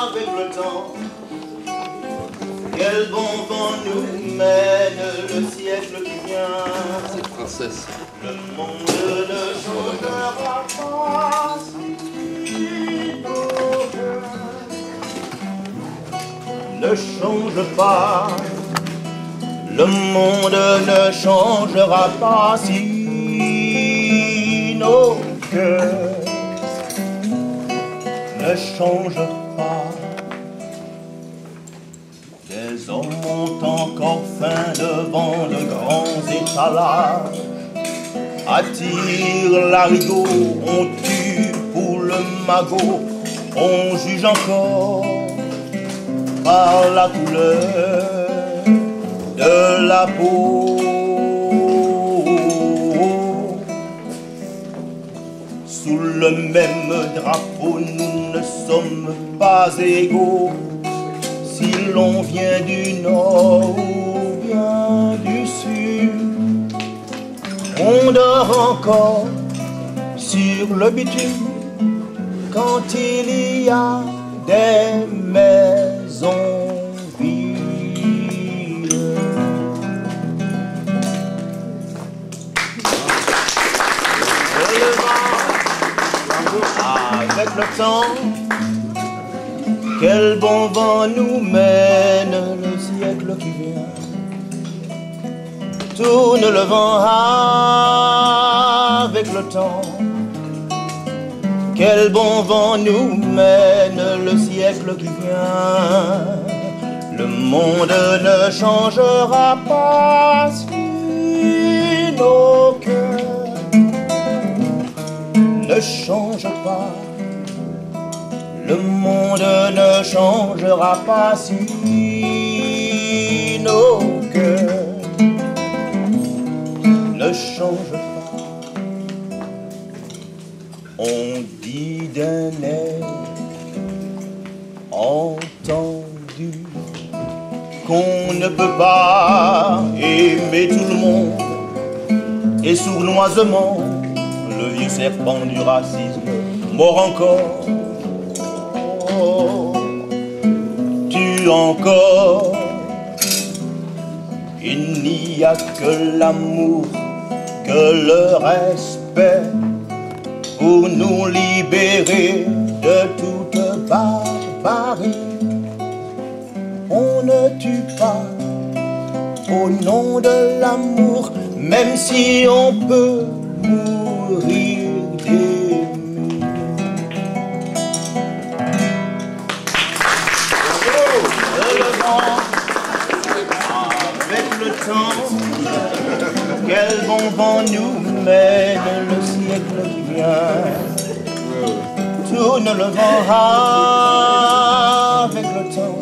avec le temps, quel bon vent nous mène le siècle qui vient. C'est princesse. Le monde ne changera pas si nos cœurs ne change pas, le monde ne changera pas si nos cœurs ne changent pas. Des hommes ont encore faim devant de grands étalages, attirent l'arigot, on tue pour le magot, on juge encore par la couleur de la peau. Sous le même drapeau, nous ne sommes pas égaux. Si l'on vient du nord ou bien du sud, on dort encore sur le bitume quand il y a des maisons vides. Avec le temps, quel bon vent nous mène le siècle qui vient. Tourne le vent avec le temps, quel bon vent nous mène le siècle qui vient. Le monde ne changera pas si nos cœurs ne changent pas. Le monde ne changera pas si nos cœurs ne changent pas. On dit d'un air entendu qu'on ne peut pas aimer tout le monde, et sournoisement le vieux serpent du racisme mort encore, tue encore. Il n'y a que l'amour, que le respect pour nous libérer de toute barbarie. On ne tue pas au nom de l'amour, même si on peut mourir d'ému. Le vent, avec le temps, quel bon vent nous mène le siècle qui vient. Tourne le vent avec le temps.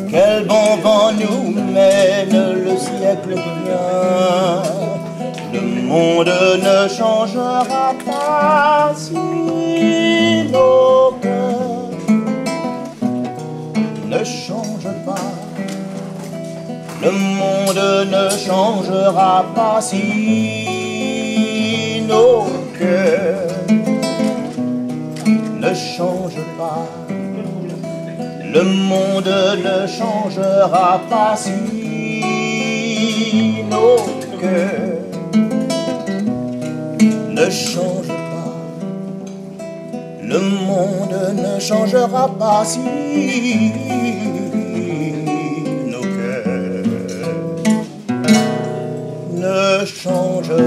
Quel bon vent nous mène le siècle qui vient. Le monde ne changera pas si nos cœurs ne changent pas. Le monde ne changera pas si nos cœurs ne changent pas. Le monde ne changera pas si nos cœurs ne changent pas. Le monde ne changera pas si nos cœurs ne changent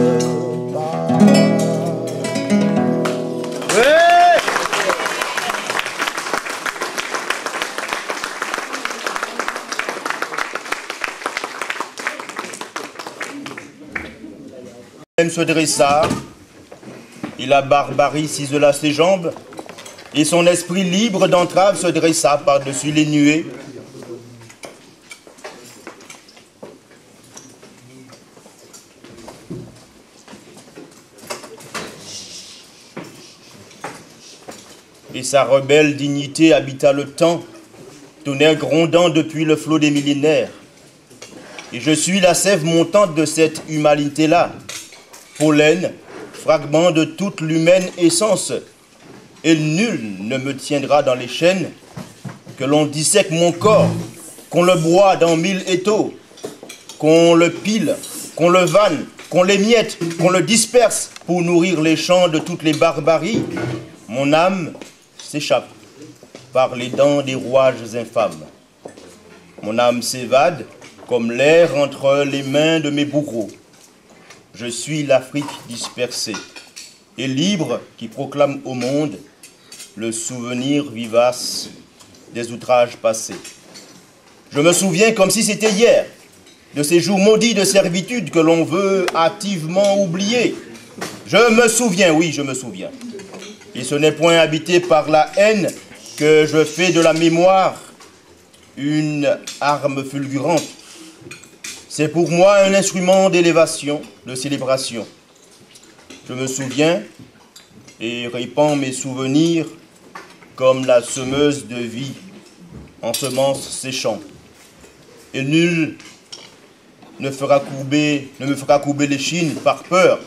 pas. Ouais. Se dressa, et la barbarie cisela ses jambes, et son esprit libre d'entrave se dressa par-dessus les nuées. Et sa rebelle dignité habita le temps, tonnerre grondant depuis le flot des millénaires. Et je suis la sève montante de cette humanité-là, pollen, fragment de toute l'humaine essence, et nul ne me tiendra dans les chaînes, que l'on dissèque mon corps, qu'on le broie dans 1000 étaux, qu'on le pile, qu'on le vanne, qu'on l'émiette, qu'on le disperse pour nourrir les champs de toutes les barbaries. Mon âme s'échappe par les dents des rouages infâmes. Mon âme s'évade comme l'air entre les mains de mes bourreaux. Je suis l'Afrique dispersée et libre qui proclame au monde le souvenir vivace des outrages passés. Je me souviens comme si c'était hier de ces jours maudits de servitude que l'on veut hâtivement oublier. Je me souviens, oui, je me souviens. Et ce n'est point habité par la haine que je fais de la mémoire une arme fulgurante. C'est pour moi un instrument d'élévation, de célébration. Je me souviens et répands mes souvenirs comme la semeuse de vie ensemence ses champs. Et nul ne me fera courber l'échine par peur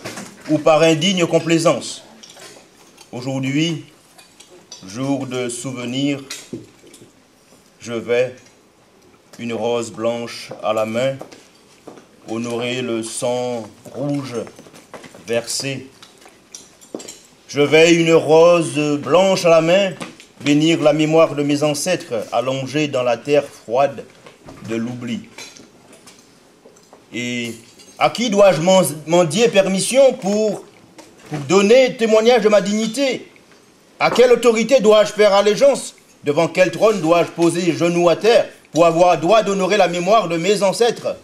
ou par indigne complaisance. Aujourd'hui, jour de souvenir, je vais, une rose blanche à la main, honorer le sang rouge versé. Je vais, une rose blanche à la main, bénir la mémoire de mes ancêtres allongés dans la terre froide de l'oubli. Et à qui dois-je mendier permission pour donner témoignage de ma dignité? À quelle autorité dois-je faire allégeance? Devant quel trône dois-je poser les genoux à terre pour avoir droit d'honorer la mémoire de mes ancêtres?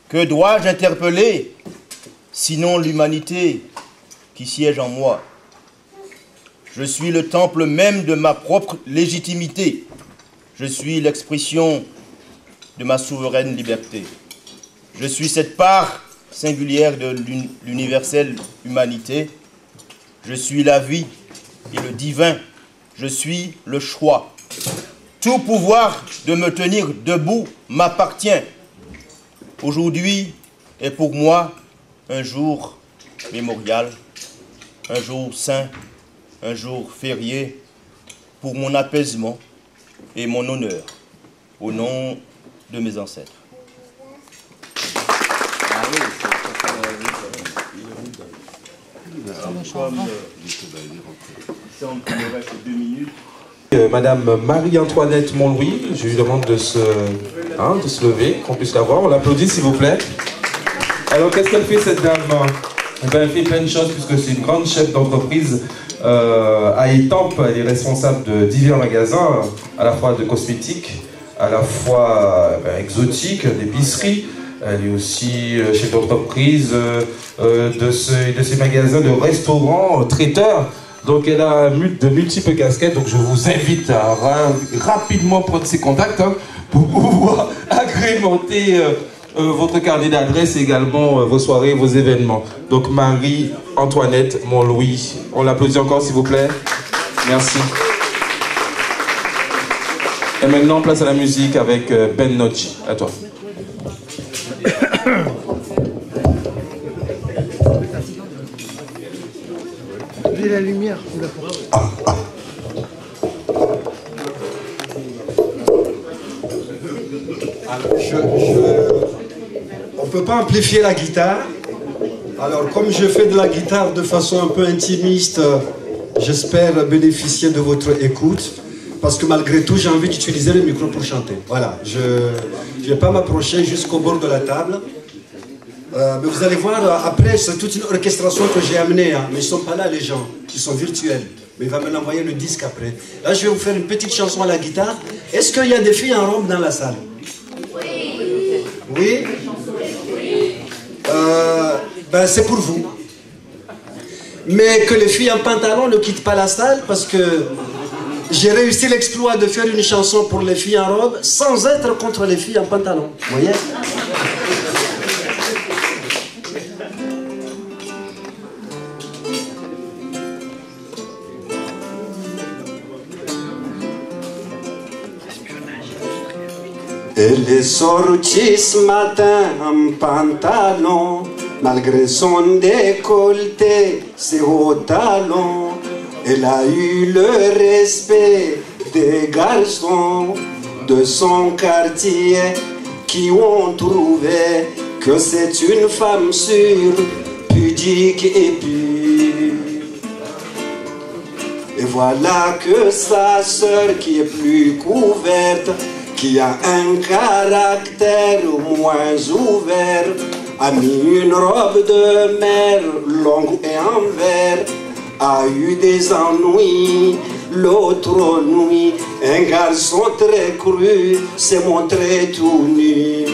Que dois-je interpeller, sinon l'humanité qui siège en moi? Je suis le temple même de ma propre légitimité. Je suis l'expression de ma souveraine liberté. Je suis cette part singulière de l'universelle humanité. Je suis la vie et le divin. Je suis le choix. Tout pouvoir de me tenir debout m'appartient. Aujourd'hui est pour moi un jour mémorial. un jour saint, un jour férié, pour mon apaisement et mon honneur, au nom de mes ancêtres. Madame Marie-Antoinette Montlouis, je lui demande de se lever, qu'on puisse la voir. On l'applaudit s'il vous plaît. Alors qu'est-ce qu'elle fait cette dame? Elle fait plein de choses puisque c'est une grande chef d'entreprise à Étampes. Elle est responsable de divers magasins, à la fois de cosmétiques, à la fois exotiques, d'épicerie. Elle est aussi chef d'entreprise de ces magasins de restaurants, traiteurs. Donc elle a de multiples casquettes, donc je vous invite à rapidement prendre ses contacts pour pouvoir agrémenter votre carnet d'adresse et également vos soirées, vos événements. Donc Marie-Antoinette Montlouis, on l'applaudit encore s'il vous plaît. Merci. Et maintenant place à la musique avec Ben Nocci. À toi. La lumière. On ne peut pas amplifier la guitare. Alors comme je fais de la guitare de façon un peu intimiste, j'espère bénéficier de votre écoute. Parce que malgré tout, j'ai envie d'utiliser le micro pour chanter. Voilà, je ne vais pas m'approcher jusqu'au bord de la table. Mais vous allez voir, après, c'est toute une orchestration que j'ai amenée. Mais ils ne sont pas là, les gens, qui sont virtuels. Mais il va me l'envoyer le disque après. Là, je vais vous faire une petite chanson à la guitare. Est-ce qu'il y a des filles en robe dans la salle? Oui. Ben, c'est pour vous. Mais que les filles en pantalon ne quittent pas la salle parce que j'ai réussi l'exploit de faire une chanson pour les filles en robe sans être contre les filles en pantalon. Vous voyez? Elle est sortie ce matin en pantalon, malgré son décolleté, ses hauts talons. Elle a eu le respect des garçons de son quartier qui ont trouvé que c'est une femme sûre, pudique et pure. Et voilà que sa sœur qui est plus couverte, qui a un caractère moins ouvert, a mis une robe de mer longue et en verre, a eu des ennuis. L'autre nuit, un garçon très cru s'est montré tout nu.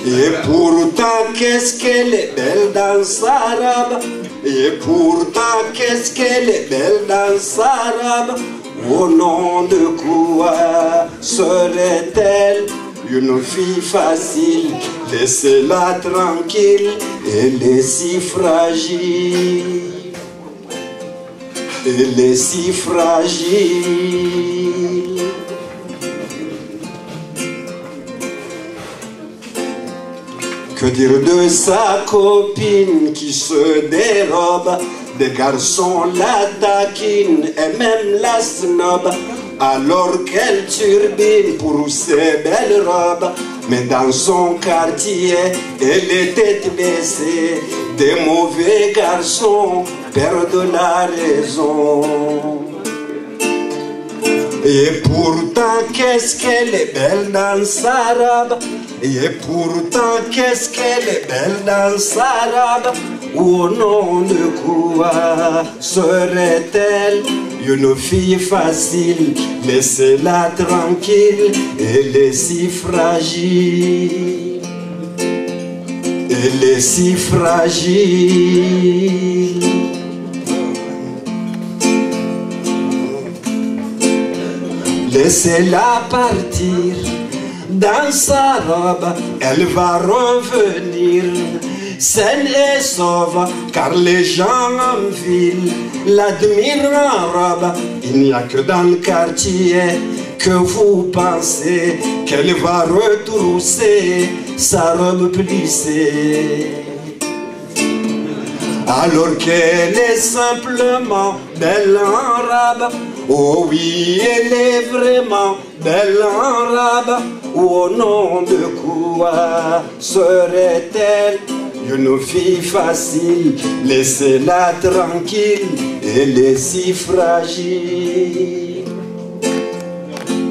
Et pourtant, qu'est-ce qu'elle est belle dans sa robe. Et pourtant, qu'est-ce qu'elle est belle dans sa robe. Au nom de quoi serait-elle une fille facile? Laissez-la tranquille, elle est si fragile. Elle est si fragile. Que dire de sa copine qui se dérobe? Des garçons la taquinent et même la snob, alors qu'elle turbine pour ses belles robes. Mais dans son quartier, elle est tête baissée. Des mauvais garçons perdent la raison. Et pourtant, qu'est-ce qu'elle est belle dans sa robe. Et pourtant, qu'est-ce qu'elle est belle dans sa robe. Au nom de quoi serait-elle une fille facile? Laissez-la tranquille, elle est si fragile. Elle est si fragile. Laissez-la partir dans sa robe, elle va revenir saine et sauve, car les gens en ville l'admirent en robe. Il n'y a que dans le quartier que vous pensez qu'elle va retrousser sa robe plissée. alors qu'elle est simplement belle en rabe. Oh oui, elle est vraiment belle en rabe. Au nom de quoi serait-elle une fille facile? Laissez-la tranquille, elle est si fragile.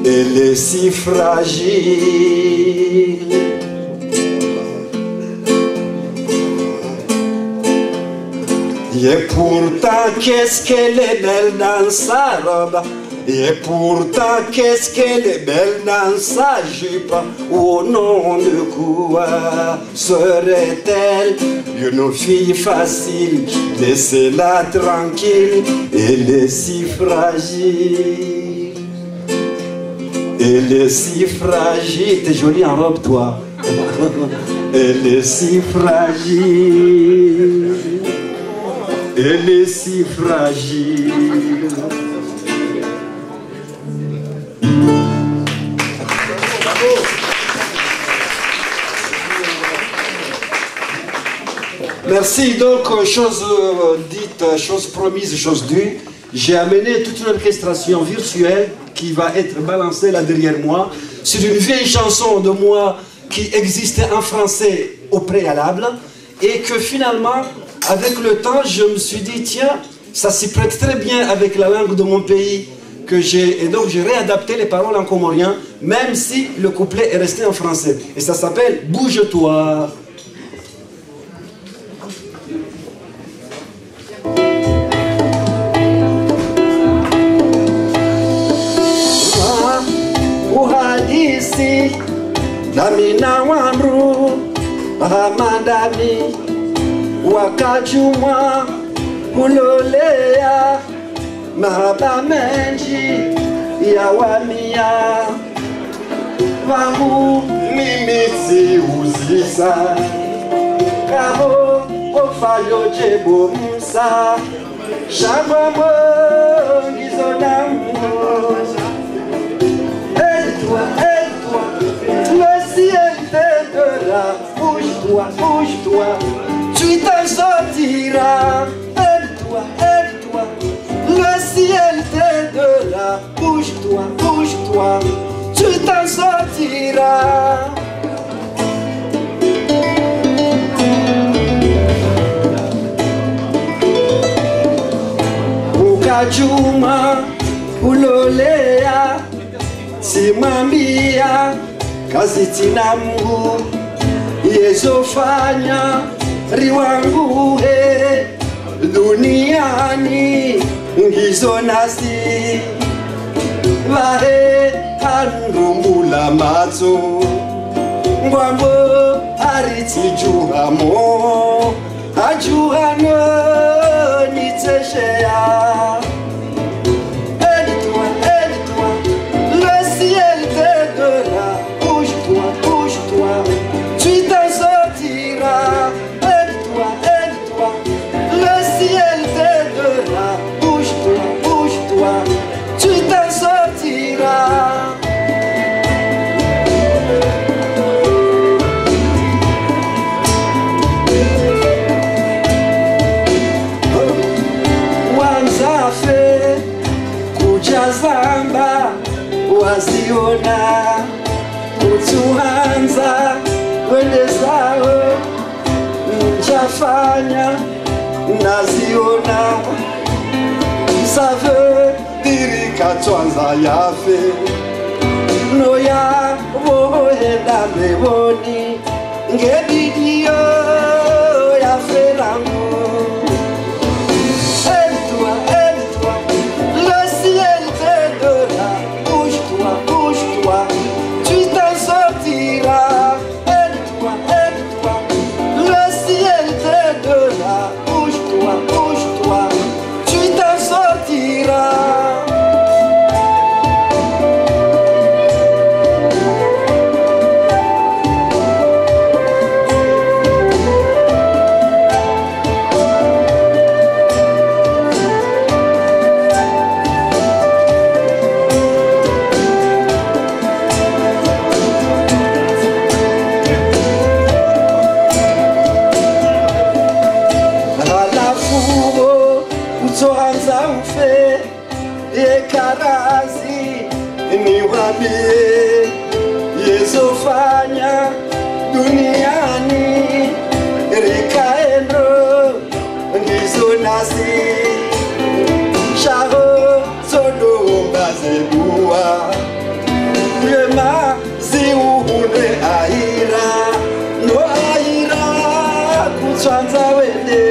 Elle est si fragile. Et pourtant, qu'est-ce qu'elle est belle dans sa robe. Et pourtant, qu'est-ce qu'elle est belle dans sa jupe. Au nom de quoi serait-elle une fille facile? Laissez-la tranquille, elle est si fragile. Elle est si fragile. T'es jolie en robe, toi. Elle est si fragile. Elle est si fragile. Merci. Donc, chose dite, chose promise, chose due. J'ai amené toute une orchestration virtuelle qui va être balancée là derrière moi sur une vieille chanson de moi qui existait en français au préalable et que finalement, avec le temps, je me suis dit, tiens, ça s'y prête très bien avec la langue de mon pays que j'ai. Et donc, j'ai réadapté les paroles en comorien, même si le couplet est resté en français. Et ça s'appelle « Bouge-toi ». Uhadisi Namina wanru Ramadani Wakachumwa Ulolea Mahaba menji Yawamia Wangu Mimiti uzisa Kabo Ofayo jebo msa Shabamo Gizonamu Aide-toi, le ciel t'aidera. Bouge-toi, bouge-toi, tu t'en sortiras. Aide-toi, le ciel t'aidera. Bouge-toi, bouge-toi, tu t'en sortiras. Ukajuma, ulolea simambia kazi tina Mungu yezofanya riwangu he duniani ngizo nasi vahe handumula matso ngwambo aritijuhamo ajuhano nitesheya. Bouge-toi, bouge-toi, tu t'en sortiras. Aide-toi, le ciel t'aidera. Bouge-toi, bouge-toi, tu t'en sortiras. Wanzafe kujazamba waziona kutuanza wende zao njafanya naziona save dirika twanza yafe noya wohenda meboni ngebidio yafe langu. Aide-toi, le ciel t'aidera. Bouge-toi, bouge-toi, tu t'en sortiras. Aide-toi, le ciel t'aidera. Bouge-toi, bouge-toi, tu t'en sortiras. mie yezofanya duniani rikaendo ngizonasi sharo sodoma zebua yema ziuhune aira no aira kutswanza wende.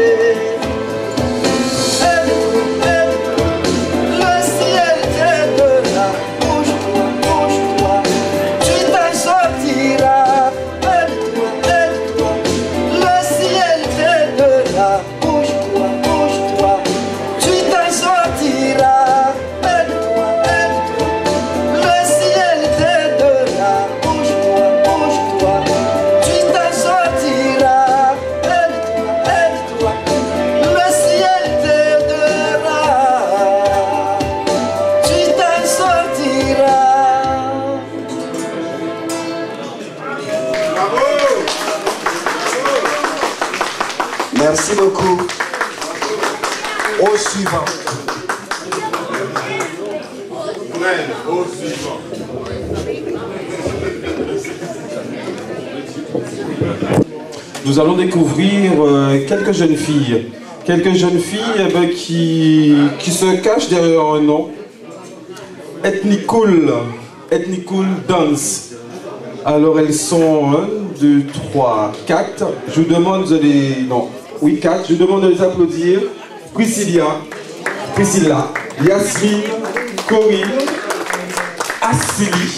Merci beaucoup. Au suivant. Au suivant. Nous allons découvrir quelques jeunes filles. Quelques jeunes filles qui se cachent derrière un nom. Ethnicool Dance. Alors elles sont 1, 2, 3, 4. Je vous demande de les... Non, oui 4. Je vous demande de les applaudir. Priscilla, Yasmine, Corinne, Assili.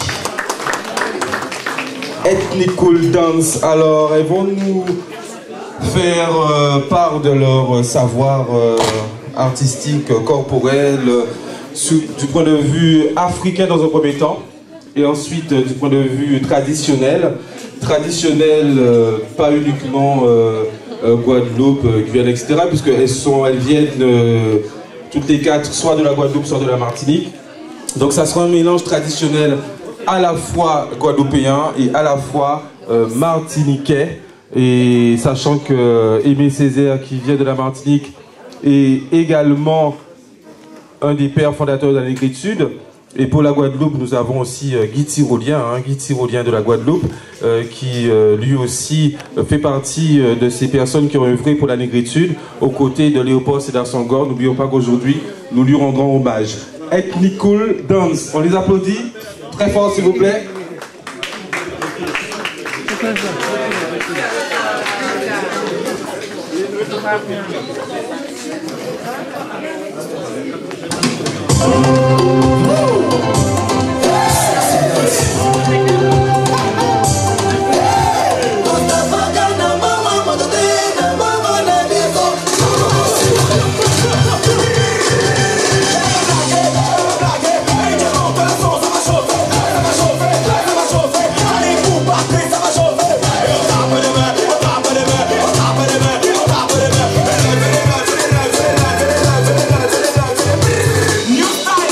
Ethnicool Dance. Alors elles vont nous faire part de leur savoir artistique, corporel, du point de vue africain dans un premier temps. Et ensuite, du point de vue traditionnel, pas uniquement Guadeloupe, Guyane, etc., puisqu'elles viennent toutes les 4, soit de la Guadeloupe, soit de la Martinique. Donc ça sera un mélange traditionnel à la fois guadeloupéen et à la fois martiniquais. Et sachant que Aimé Césaire, qui vient de la Martinique, est également un des pères fondateurs de la négritude. Et pour la Guadeloupe, nous avons aussi Guy Tyrolien de la Guadeloupe, qui lui aussi fait partie de ces personnes qui ont œuvré pour la négritude, aux côtés de Léopold Sédar Senghor. N'oublions pas qu'aujourd'hui, nous lui rendrons hommage. Ethnicool Dance, on les applaudit très fort s'il vous plaît. New style,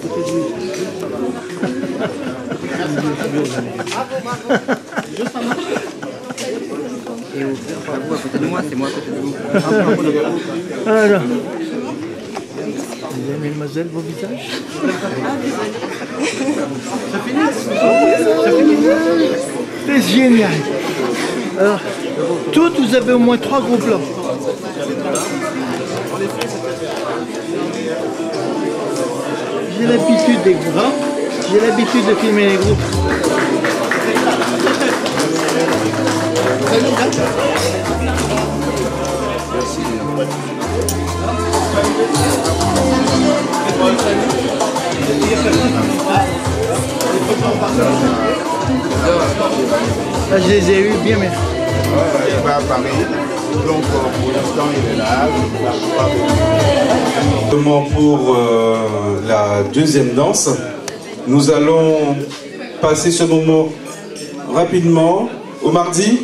côté de lui. Et vous, à côté de moi, c'est moi à côté de vous. Voilà. Mesdames, mesdemoiselles, vos visages. Ça finit. C'est génial. Alors, toutes, vous avez au moins 3 groupes là. J'ai l'habitude des grands, j'ai l'habitude de filmer les groupes. Là, je les ai eus bien, mais... Il va à Paris, donc pour l'instant il est là. Pour la deuxième danse, nous allons passer ce moment rapidement au mardi.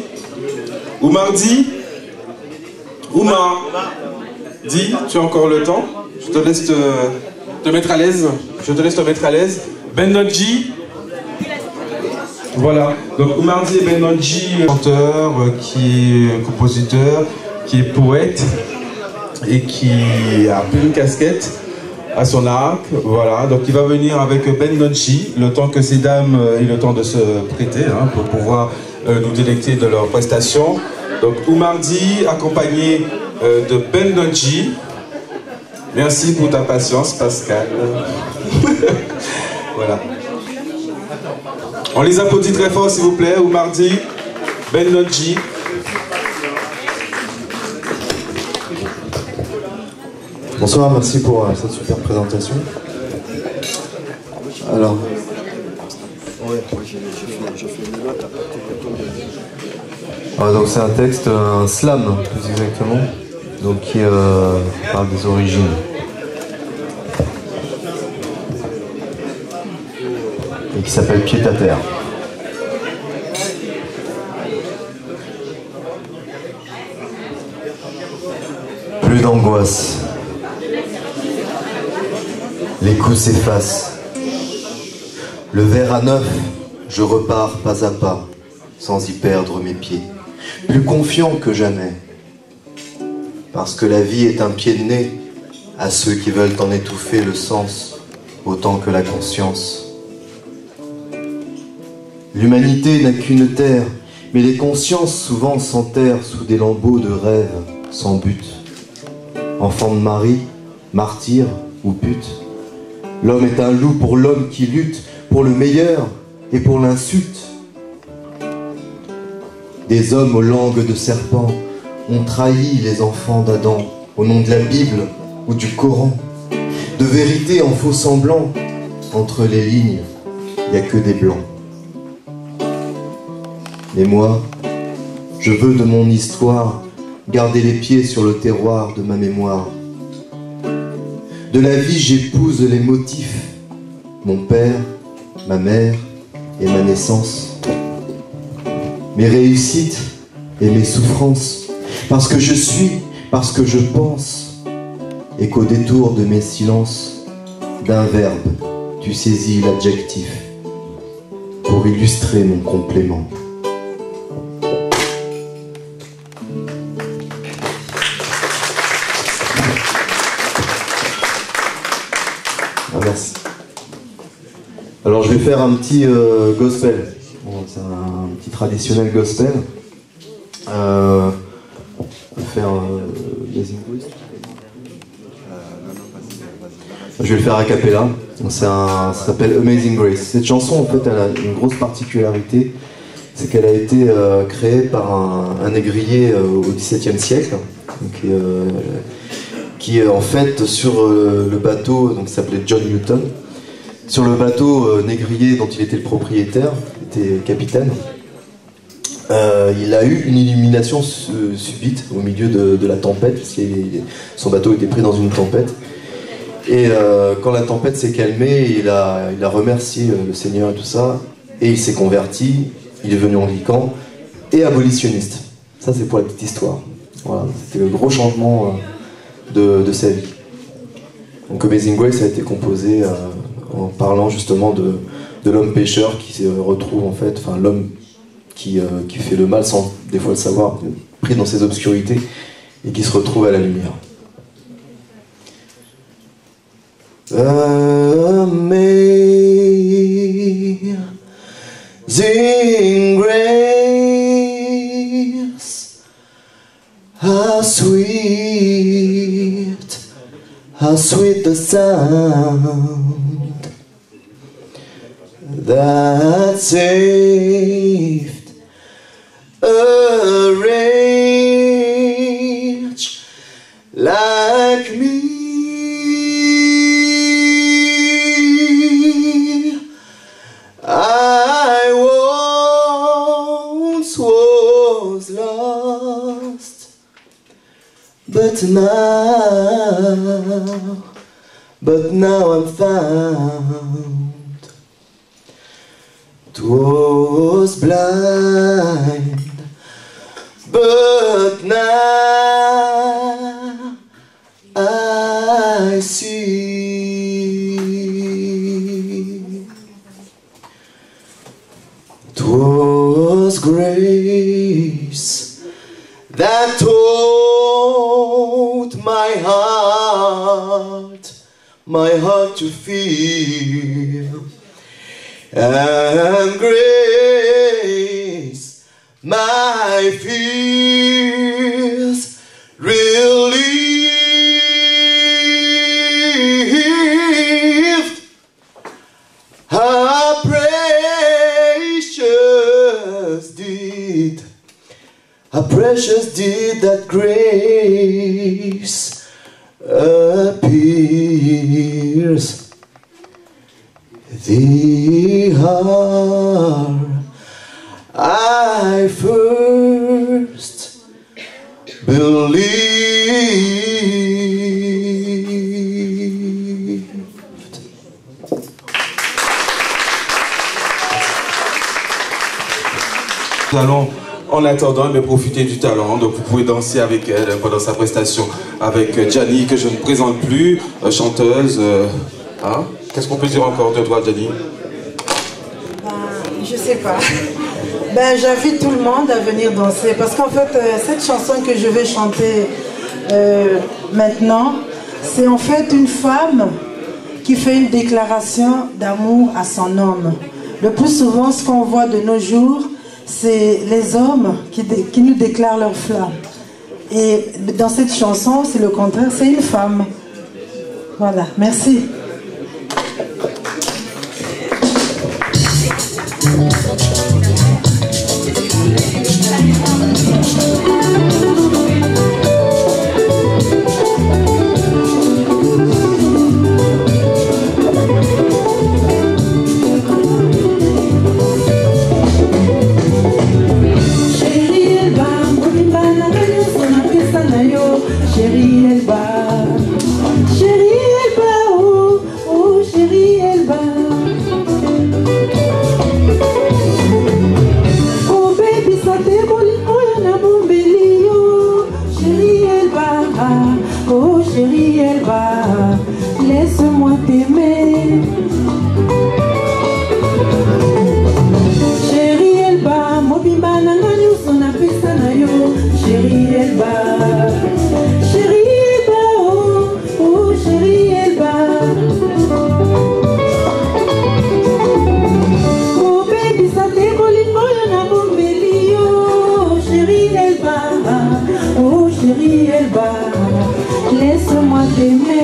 Dis, tu as encore le temps. Je te laisse te mettre à l'aise. Benodji. Voilà. Donc Oumardi et Benodji, chanteur, qui est compositeur, qui est poète et qui a plein de casquettes à son arc. Voilà. Donc il va venir avec Benodji, le temps que ces dames aient le temps de se prêter pour pouvoir nous délecter de leurs prestations. Donc Oumardi accompagné de Benodji. Merci pour ta patience, Pascal. Voilà. On les applaudit très fort, s'il vous plaît. Oumardi, Benodji. Bonsoir, merci pour cette super présentation. Alors. Donc c'est un texte, un slam plus exactement, donc qui parle des origines. Et qui s'appelle Pied à terre. Plus d'angoisse. Les coups s'effacent. Le verre à neuf, je repars pas à pas, sans y perdre mes pieds. Plus confiant que jamais. Parce que la vie est un pied de nez à ceux qui veulent en étouffer le sens, autant que la conscience. L'humanité n'a qu'une terre, mais les consciences souvent s'enterrent sous des lambeaux de rêves sans but. Enfant de Marie, martyr ou pute, l'homme est un loup pour l'homme qui lutte, pour le meilleur et pour l'insulte. Des hommes aux langues de serpent ont trahi les enfants d'Adam au nom de la Bible ou du Coran. De vérité en faux semblant, entre les lignes, il n'y a que des blancs. Mais moi, je veux de mon histoire garder les pieds sur le terroir de ma mémoire. De la vie, j'épouse les motifs. Mon père, ma mère et ma naissance. Mes réussites et mes souffrances. Parce que je suis, parce que je pense. Et qu'au détour de mes silences, d'un verbe, tu saisis l'adjectif pour illustrer mon complément. Merci. Alors je vais faire un petit gospel. Bon, c'est un petit traditionnel gospel. On va faire Amazing Grace. Je vais le faire a cappella. Ça s'appelle Amazing Grace. Cette chanson, en fait, elle a une grosse particularité. C'est qu'elle a été créée par un négrier au XVIIe siècle. Donc, qui en fait sur le bateau, donc qui s'appelait John Newton, sur le bateau négrier dont il était le propriétaire, était capitaine, il a eu une illumination subite au milieu de la tempête, parce que son bateau était pris dans une tempête. Et quand la tempête s'est calmée, il a remercié le Seigneur et tout ça, et il s'est converti, il est devenu anglican et abolitionniste. Ça c'est pour la petite histoire. Voilà, c'était le gros changement de sa vie. Donc Amazing Grace a été composé en parlant justement de l'homme pécheur qui se retrouve en fait, enfin l'homme qui fait le mal sans des fois le savoir, pris dans ses obscurités et qui se retrouve à la lumière. Amazing grace, how sweet the sound that saved a wretch like me. I once was lost, but now I'm found. 'Twas blind, but now I see. 'Twas grace that taught my heart to feel, and grace my fears relieved. How precious did that grace appears. The hour I first believed. Nous allons en attendant, mais profiter du talent. Donc vous pouvez danser avec elle pendant sa prestation avec Gianni, que je ne présente plus, chanteuse. Hein? Qu'est-ce qu'on peut dire encore de toi, Gianni? Je sais pas. J'invite tout le monde à venir danser parce qu'en fait, cette chanson que je vais chanter maintenant, c'est en fait une femme qui fait une déclaration d'amour à son homme. Le plus souvent, ce qu'on voit de nos jours, c'est les hommes qui nous déclarent leur flamme. Et dans cette chanson, c'est le contraire, c'est une femme. Voilà, merci. Laisse-moi t'aimer. Chérie Elba, mobimba nangani usona pesa na yo. Chérie Elba, oh, oh chérie Elba. Oh baby, ça te bolingo yo na bombeli yo. Chérie Elba, oh chérie Elba, laisse-moi t'aimer.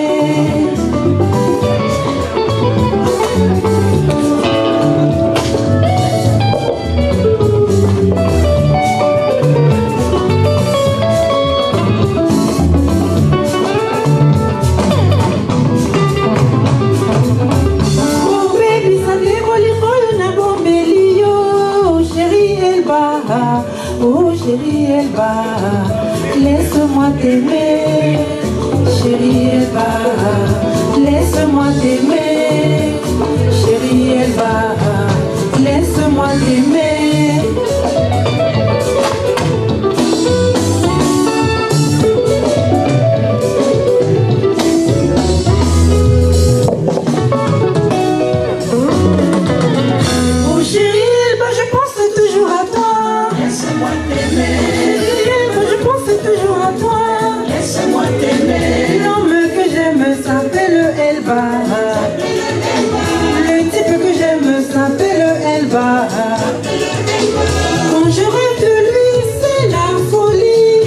Oh chérie Elba, laisse-moi t'aimer. Chérie Elba, laisse-moi t'aimer. Chérie Elba, laisse-moi t'aimer. Elba. Le type que j'aime s'appelle Elba. Quand je rêve de lui, c'est la folie.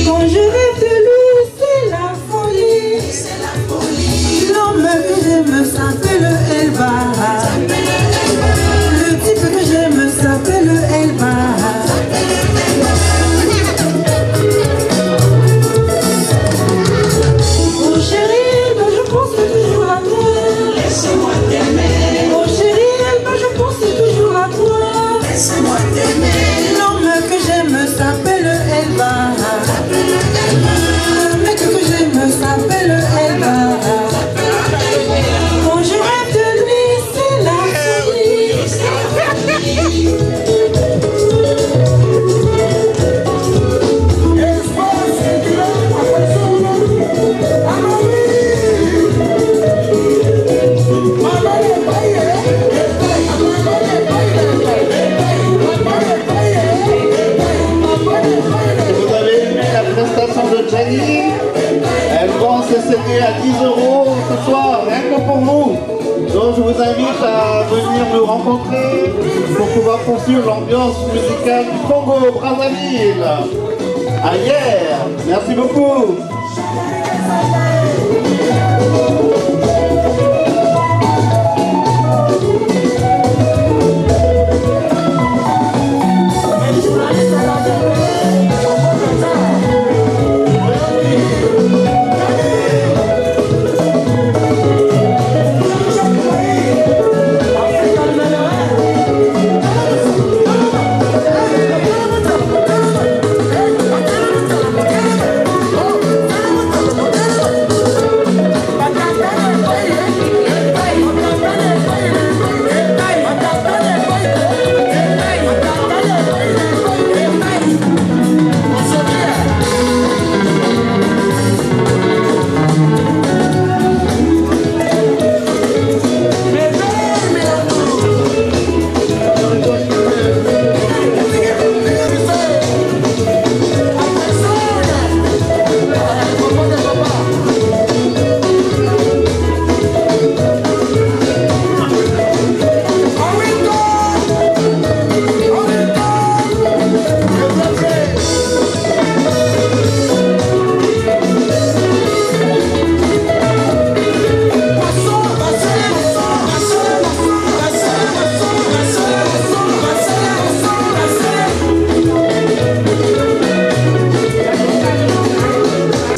Quand je rêve de lui, c'est la folie. L'homme que j'aime s'appelle Elba. Le type que j'aime s'appelle Elba. Oh chérie, Elba, je pense toujours à toi. Laisse-moi t'aimer. Oh chérie, Elba, je pense toujours à toi. Laisse-moi t'aimer. L'homme que j'aime s'appelle Elba. Le mec que j'aime s'appelle Elba. Quand je rêve de lui, c'est la folie. Vous avez aimé la prestation de Gianni? Elle vend ses CD à 10 € ce soir, rien que pour vous. Donc je vous invite à venir nous rencontrer pour pouvoir poursuivre l'ambiance musicale du Congo Brazzaville. À hier, merci beaucoup.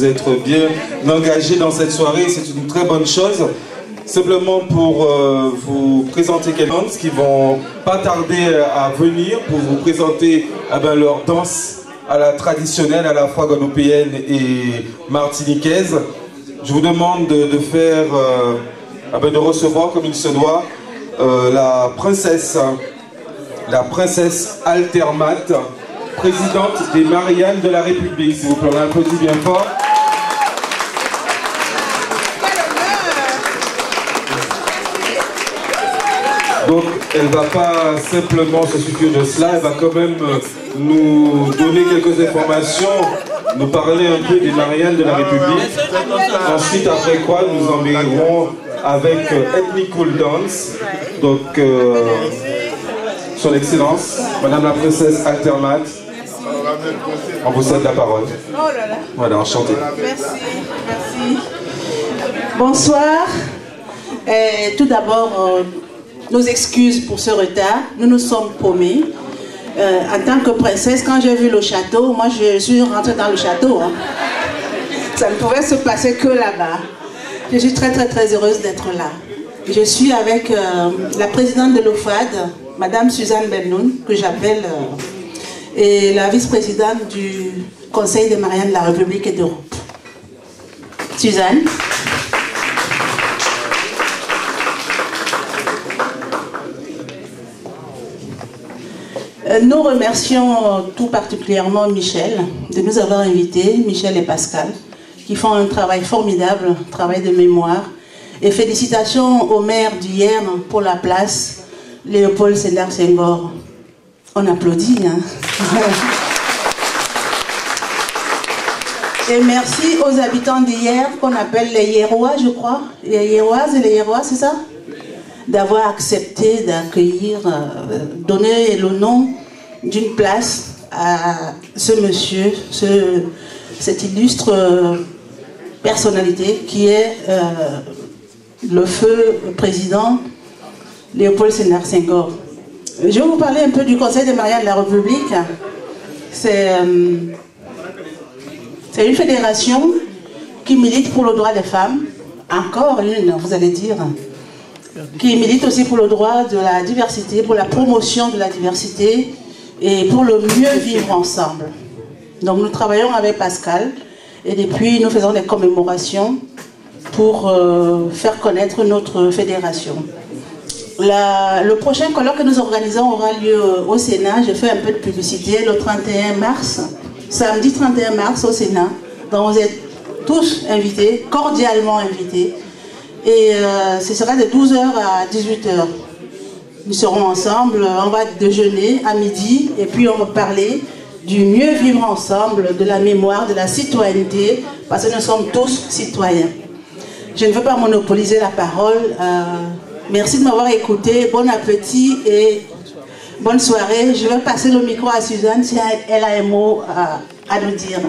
Être bien engagé dans cette soirée, c'est une très bonne chose. Simplement pour vous présenter quelqu'un qui vont pas tarder à venir pour vous présenter leur danse à la traditionnelle, à la fois guadeloupéenne et martiniquaise. Je vous demande de faire, de recevoir comme il se doit la princesse Altermat, présidente des Mariannes de la République. S'il vous plaît, on applaudit bien fort. Donc elle ne va pas simplement se suffire de cela, elle va quand même nous donner quelques informations, nous parler un peu des Mariannes de la République. Ensuite, après quoi, nous embrayerons avec Ethnical Dance. Donc, Son Excellence, Madame la Princesse Altermat, on vous cède la parole. Voilà, enchanté. Merci, merci. Bonsoir. Tout d'abord, nos excuses pour ce retard. Nous nous sommes promis. En tant que princesse, quand j'ai vu le château, moi je suis rentrée dans le château. Hein. Ça ne pouvait se passer que là-bas. Je suis très heureuse d'être là. Je suis avec la présidente de l'OFAD, Madame Suzanne Bennoun, que j'appelle, et la vice-présidente du Conseil des Mariannes de la République et d'Europe. Suzanne. Nous remercions tout particulièrement Michel de nous avoir invités, Michel et Pascal, qui font un travail formidable, un travail de mémoire. Et félicitations au maire d'hier pour la place, Léopold Sédar Senghor. On applaudit, hein. Et merci aux habitants d'hier, qu'on appelle les Hiérois, je crois. Les Hiéroises et les Hiérois, c'est ça? D'avoir accepté d'accueillir, donner le nom d'une place à ce monsieur, cette illustre personnalité qui est le feu président Léopold Sédar Senghor. Je vais vous parler un peu du Conseil des mariages de la République. C'est une fédération qui milite pour le droit des femmes, encore une, vous allez dire, qui milite aussi pour le droit de la diversité, pour la promotion de la diversité et pour le mieux vivre ensemble. Donc nous travaillons avec Pascal et depuis nous faisons des commémorations pour faire connaître notre fédération. Le prochain colloque que nous organisons aura lieu au Sénat. Je fais un peu de publicité le 31 mars, samedi 31 mars au Sénat. Donc vous êtes tous invités, cordialement invités. Et ce sera de 12h à 18h. Nous serons ensemble, on va déjeuner à midi et puis on va parler du mieux vivre ensemble, de la mémoire, de la citoyenneté, parce que nous sommes tous citoyens. Je ne veux pas monopoliser la parole. Merci de m'avoir écouté. Bon appétit et bonne soirée. Je vais passer le micro à Suzanne si elle a un mot à nous dire.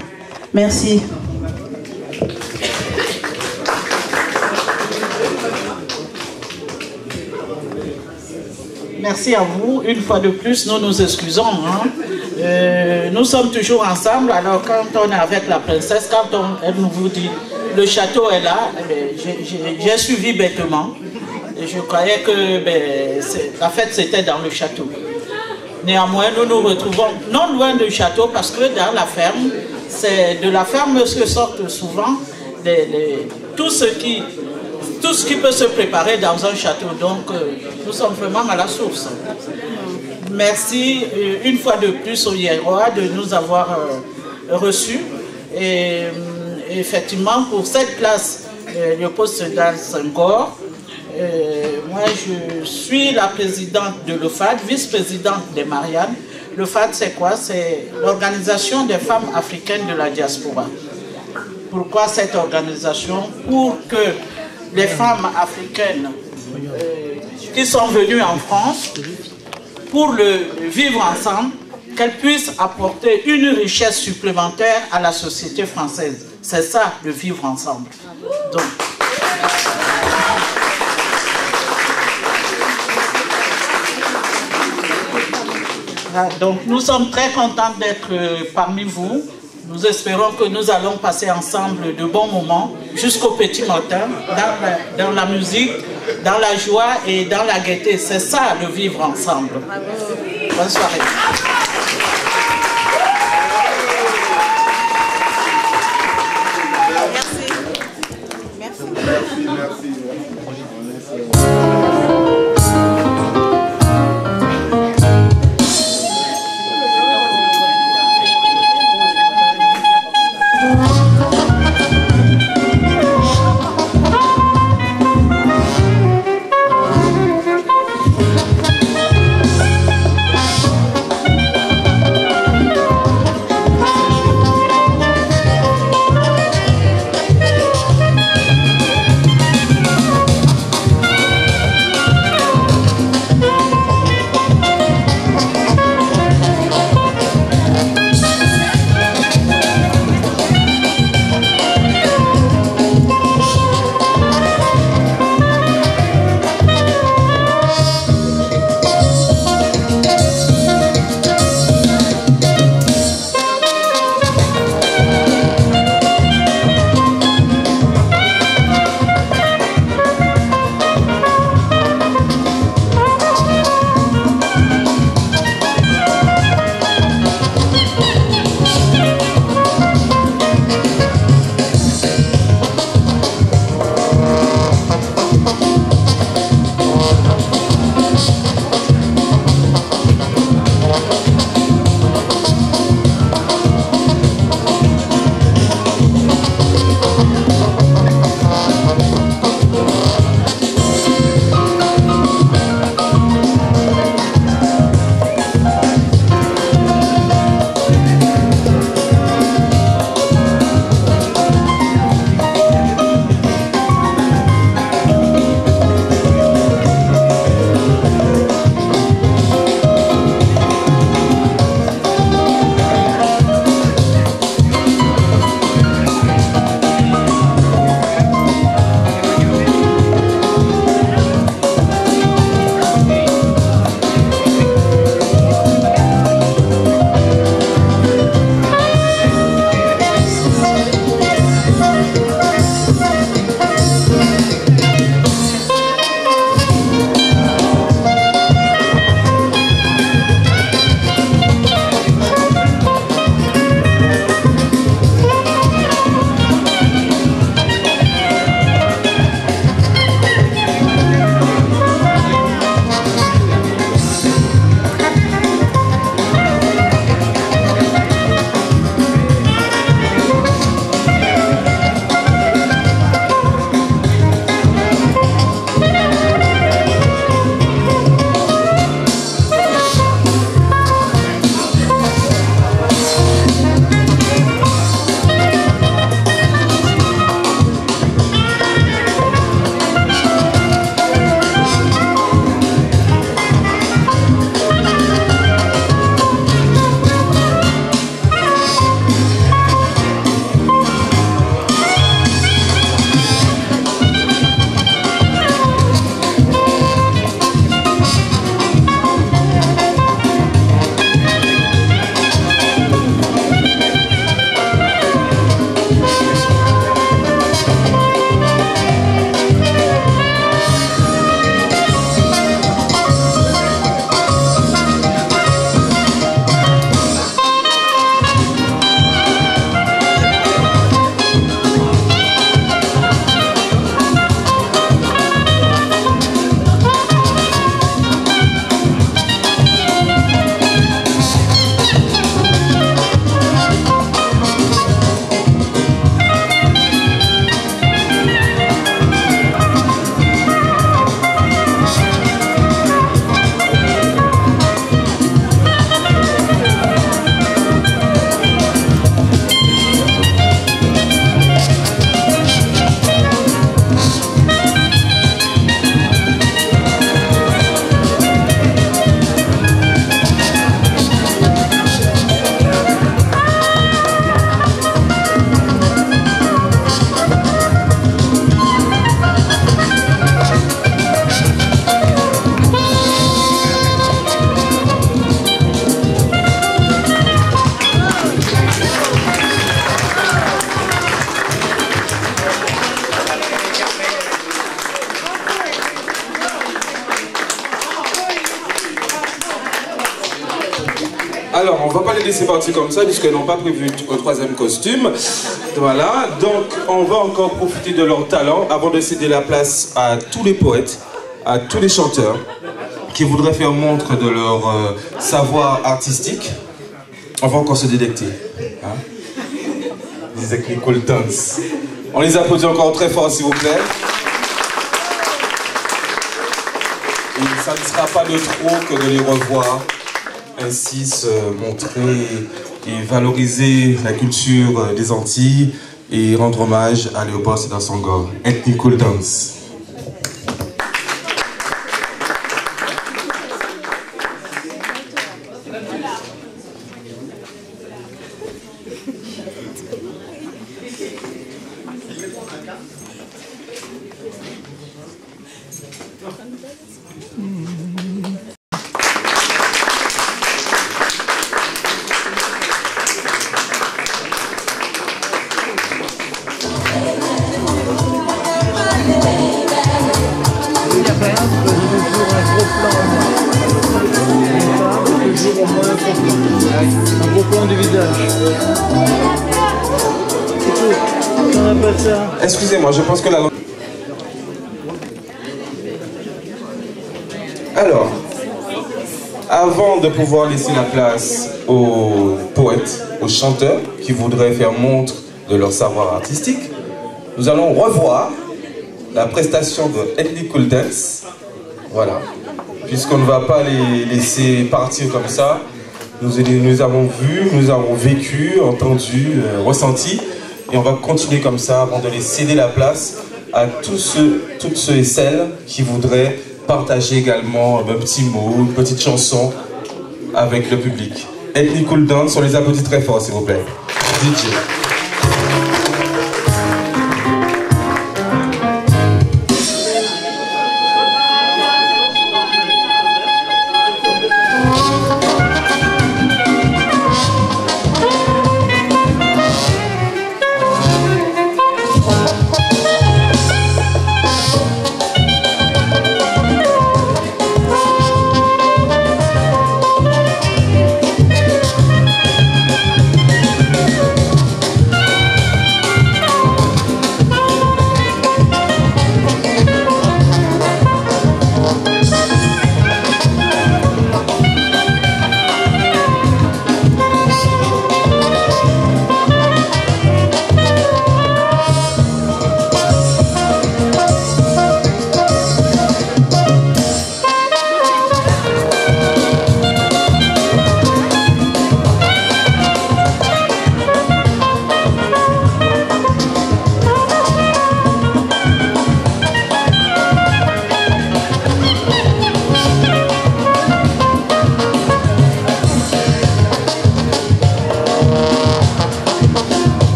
Merci. Merci à vous. Une fois de plus, nous nous excusons. Nous sommes toujours ensemble. Alors, quand on est avec la princesse, quand elle nous dit le château est là, j'ai suivi bêtement. Et je croyais que la fête c'était dans le château. Néanmoins, nous nous retrouvons non loin du château parce que dans la ferme, c'est de la ferme que sortent souvent tout ce qui peut se préparer dans un château. Donc, nous sommes vraiment à la source. Merci une fois de plus aux Hiérois de nous avoir reçus. Et effectivement, pour cette place, Léopold Sédar Senghor, moi je suis la présidente de l'OFAD, vice-présidente des Mariannes. L'OFAD c'est quoi? C'est l'organisation des femmes africaines de la diaspora. Pourquoi cette organisation? Pour que les femmes africaines qui sont venues en France pour le vivre ensemble, qu'elles puissent apporter une richesse supplémentaire à la société française. C'est ça, le vivre ensemble. Donc nous sommes très contents d'être parmi vous. Nous espérons que nous allons passer ensemble de bons moments jusqu'au petit matin, dans la musique, dans la joie et dans la gaieté. C'est ça le vivre ensemble. Bonne soirée. on va pas les laisser partir comme ça puisqu'elles n'ont pas prévu un troisième costume. Voilà, donc on va encore profiter de leur talent avant de céder la place à tous les poètes, à tous les chanteurs qui voudraient faire montre de leur savoir artistique. On va encore se délecter. Hein? Les Ethnical Dance. On les applaudit encore très fort s'il vous plaît. Et ça ne sera pas de trop que de les revoir, ainsi se montrer et valoriser la culture des Antilles et rendre hommage à Léopold Sédar Senghor. Ethnical Dance. Excusez-moi, je pense que la langue... Alors, avant de pouvoir laisser la place aux poètes, aux chanteurs qui voudraient faire montre de leur savoir artistique, nous allons revoir la prestation de Ethnical Dance. Voilà. Puisqu'on ne va pas les laisser partir comme ça, nous avons vu, nous avons vécu, entendu, ressenti. Et on va continuer comme ça avant de les céder la place à tous ceux et celles qui voudraient partager également un petit mot, une petite chanson avec le public. Ethnical Dance, on les applaudit très fort s'il vous plaît. DJ.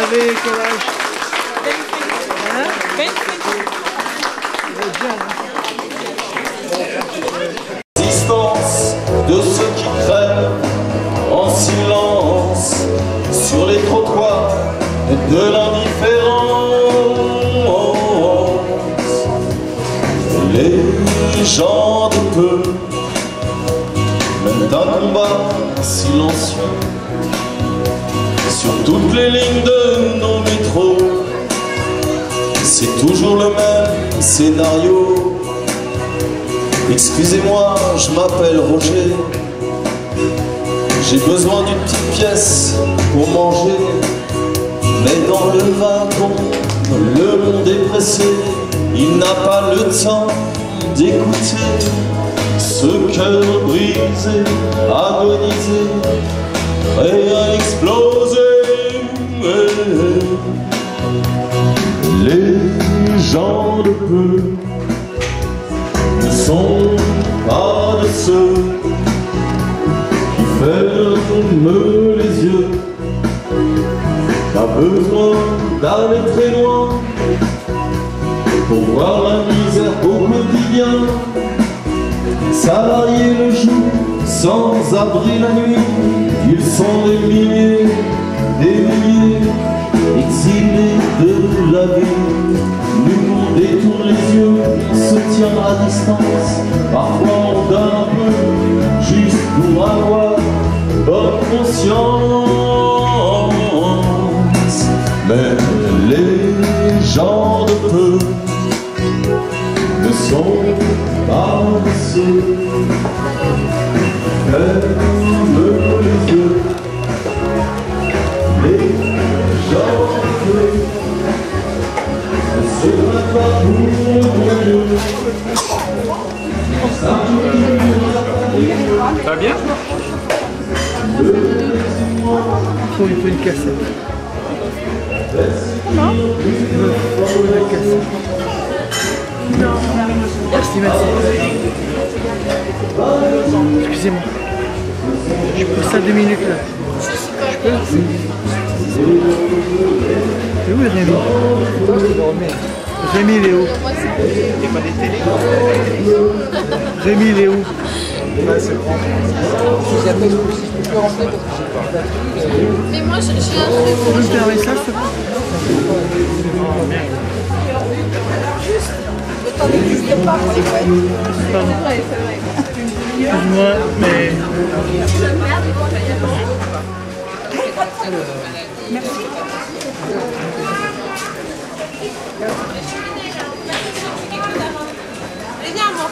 avez quel âge? Distance de ceux qui crèvent en silence sur les trottoirs de l'indifférence. Les gens de peu mènent un combat silencieux sur toutes les lignes de nos métros. C'est toujours le même scénario. Excusez-moi, je m'appelle Roger. J'ai besoin d'une petite pièce pour manger. Mais dans le wagon, le monde est pressé. Il n'a pas le temps d'écouter ce cœur brisé, agonisé, prêt à exploser. Les gens de peu ne sont pas de ceux qui ferment les yeux. Pas besoin d'aller très loin pour voir la misère au quotidien. Salariés le jour, sans abri la nuit, ils sont des milliers, exilés de la vie. L'humour détourne les yeux, on se tient à distance. Parfois on donne un peu, juste pour avoir bonne conscience. Mais les gens de peu ne sont pas ceux qui ferment les yeux. Les gens de peu ne se battent pas pour Dieu. Ça va bien? Il faut une cassette. Non. Il faut une cassette. Non. Merci, merci. Excusez-moi. Je pose ça 2 minutes là. Je peux? C'est où Rémi? Rémi, il est où? Rémi, il est où? Mais moi j'ai un truc. Tu peux me faire un message, s'il te plaît? Le temps n'existe pas pour les poètes. C'est vrai, c'est vrai. Excuse-moi, mais... Merci. Vediamo.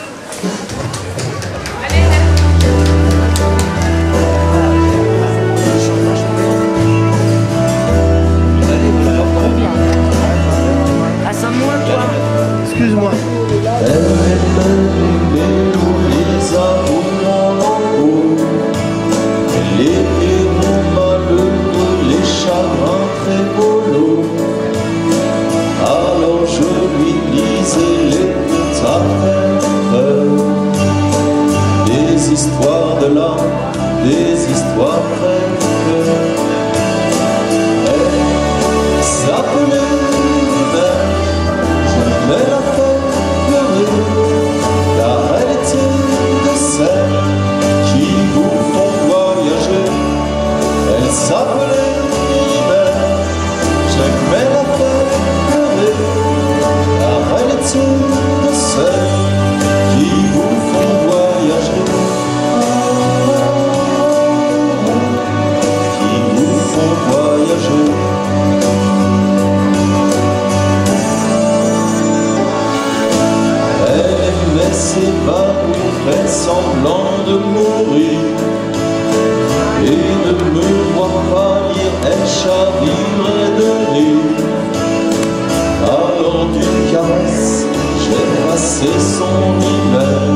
Assomme-moi, toi. Excuse-moi. Les héros malheureux, les chagrins très polos. Alors je lui lisais les contes à faire, des histoires de l'âme, des histoires vraies. Elle s'appelait Mère, jamais la faire pleurer, car elle était de celles qui vous font voyager. Elle s'appelait Mère, jamais la faire pleurer, car elle était de celles qui vous font voyager. Qui vous font voyager. Elle aimait s'évanouir, fait semblant de mourir, et de me voir pâlir, elle chavirait de rire. Alors d'une caresse, j'ai passé son hiver,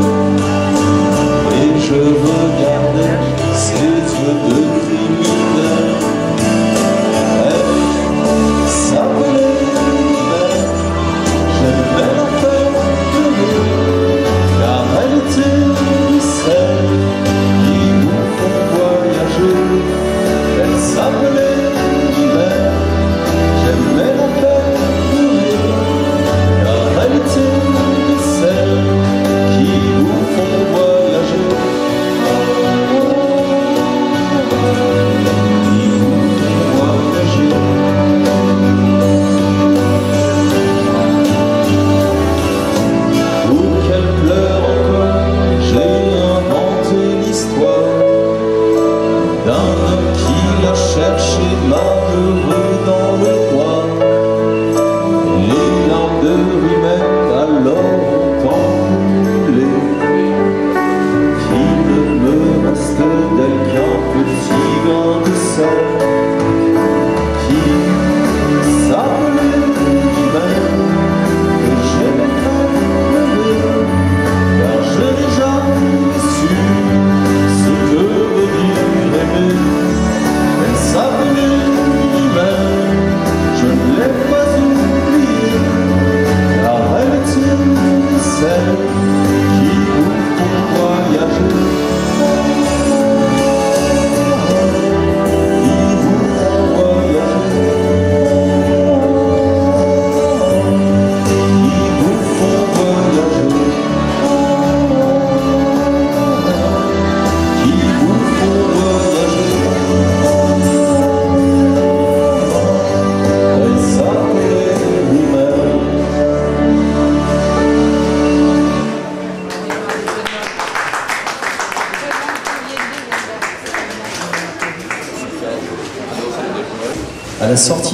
et je regardais ses yeux de criminel. Elle s'appelait Mère, j'aimais la faire pleurer, car elle était de celles qui vous font voyager. Elle s'appelait Mère,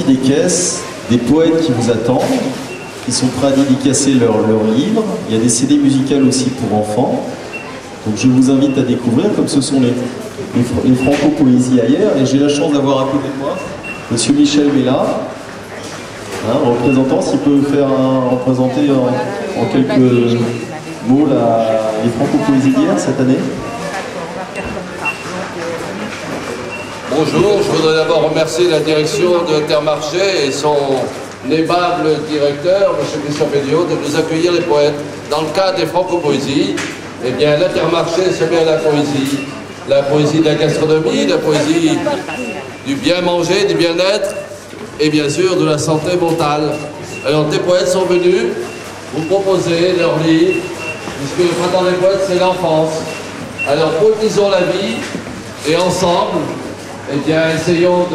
sortie des caisses des poètes qui vous attendent, qui sont prêts à dédicacer leurs livres. Il y a des CD musicales aussi pour enfants. Donc je vous invite à découvrir, comme ce sont les franco-poésies ailleurs. Et j'ai la chance d'avoir à côté de moi Monsieur Michel Mella, représentant, s'il peut représenter en quelques mots les franco-poésies d'hier cette année. Bonjour, je voudrais d'abord remercier la direction d'Intermarché et son aimable directeur, M. Christian Béliot, de nous accueillir les poètes dans le cadre des franco-poésies. Eh bien, l'Intermarché, c'est bien la poésie de la gastronomie, la poésie du bien manger, du bien-être et bien sûr de la santé mentale. Alors, des poètes sont venus vous proposer leur livre, puisque le printemps des poètes, c'est l'enfance. Alors, poétisons la vie et ensemble, eh bien, essayons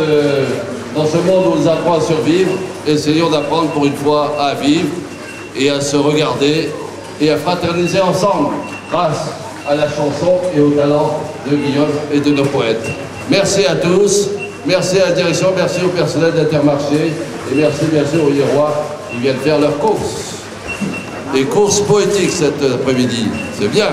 dans ce monde où on nous apprend à survivre, essayons d'apprendre pour une fois à vivre et à se regarder et à fraterniser ensemble grâce à la chanson et au talent de Guillaume et de nos poètes. Merci à tous, merci à la direction, merci au personnel d'Intermarché et merci bien sûr aux Hiérois qui viennent faire leurs courses. Des courses poétiques cet après-midi, c'est bien.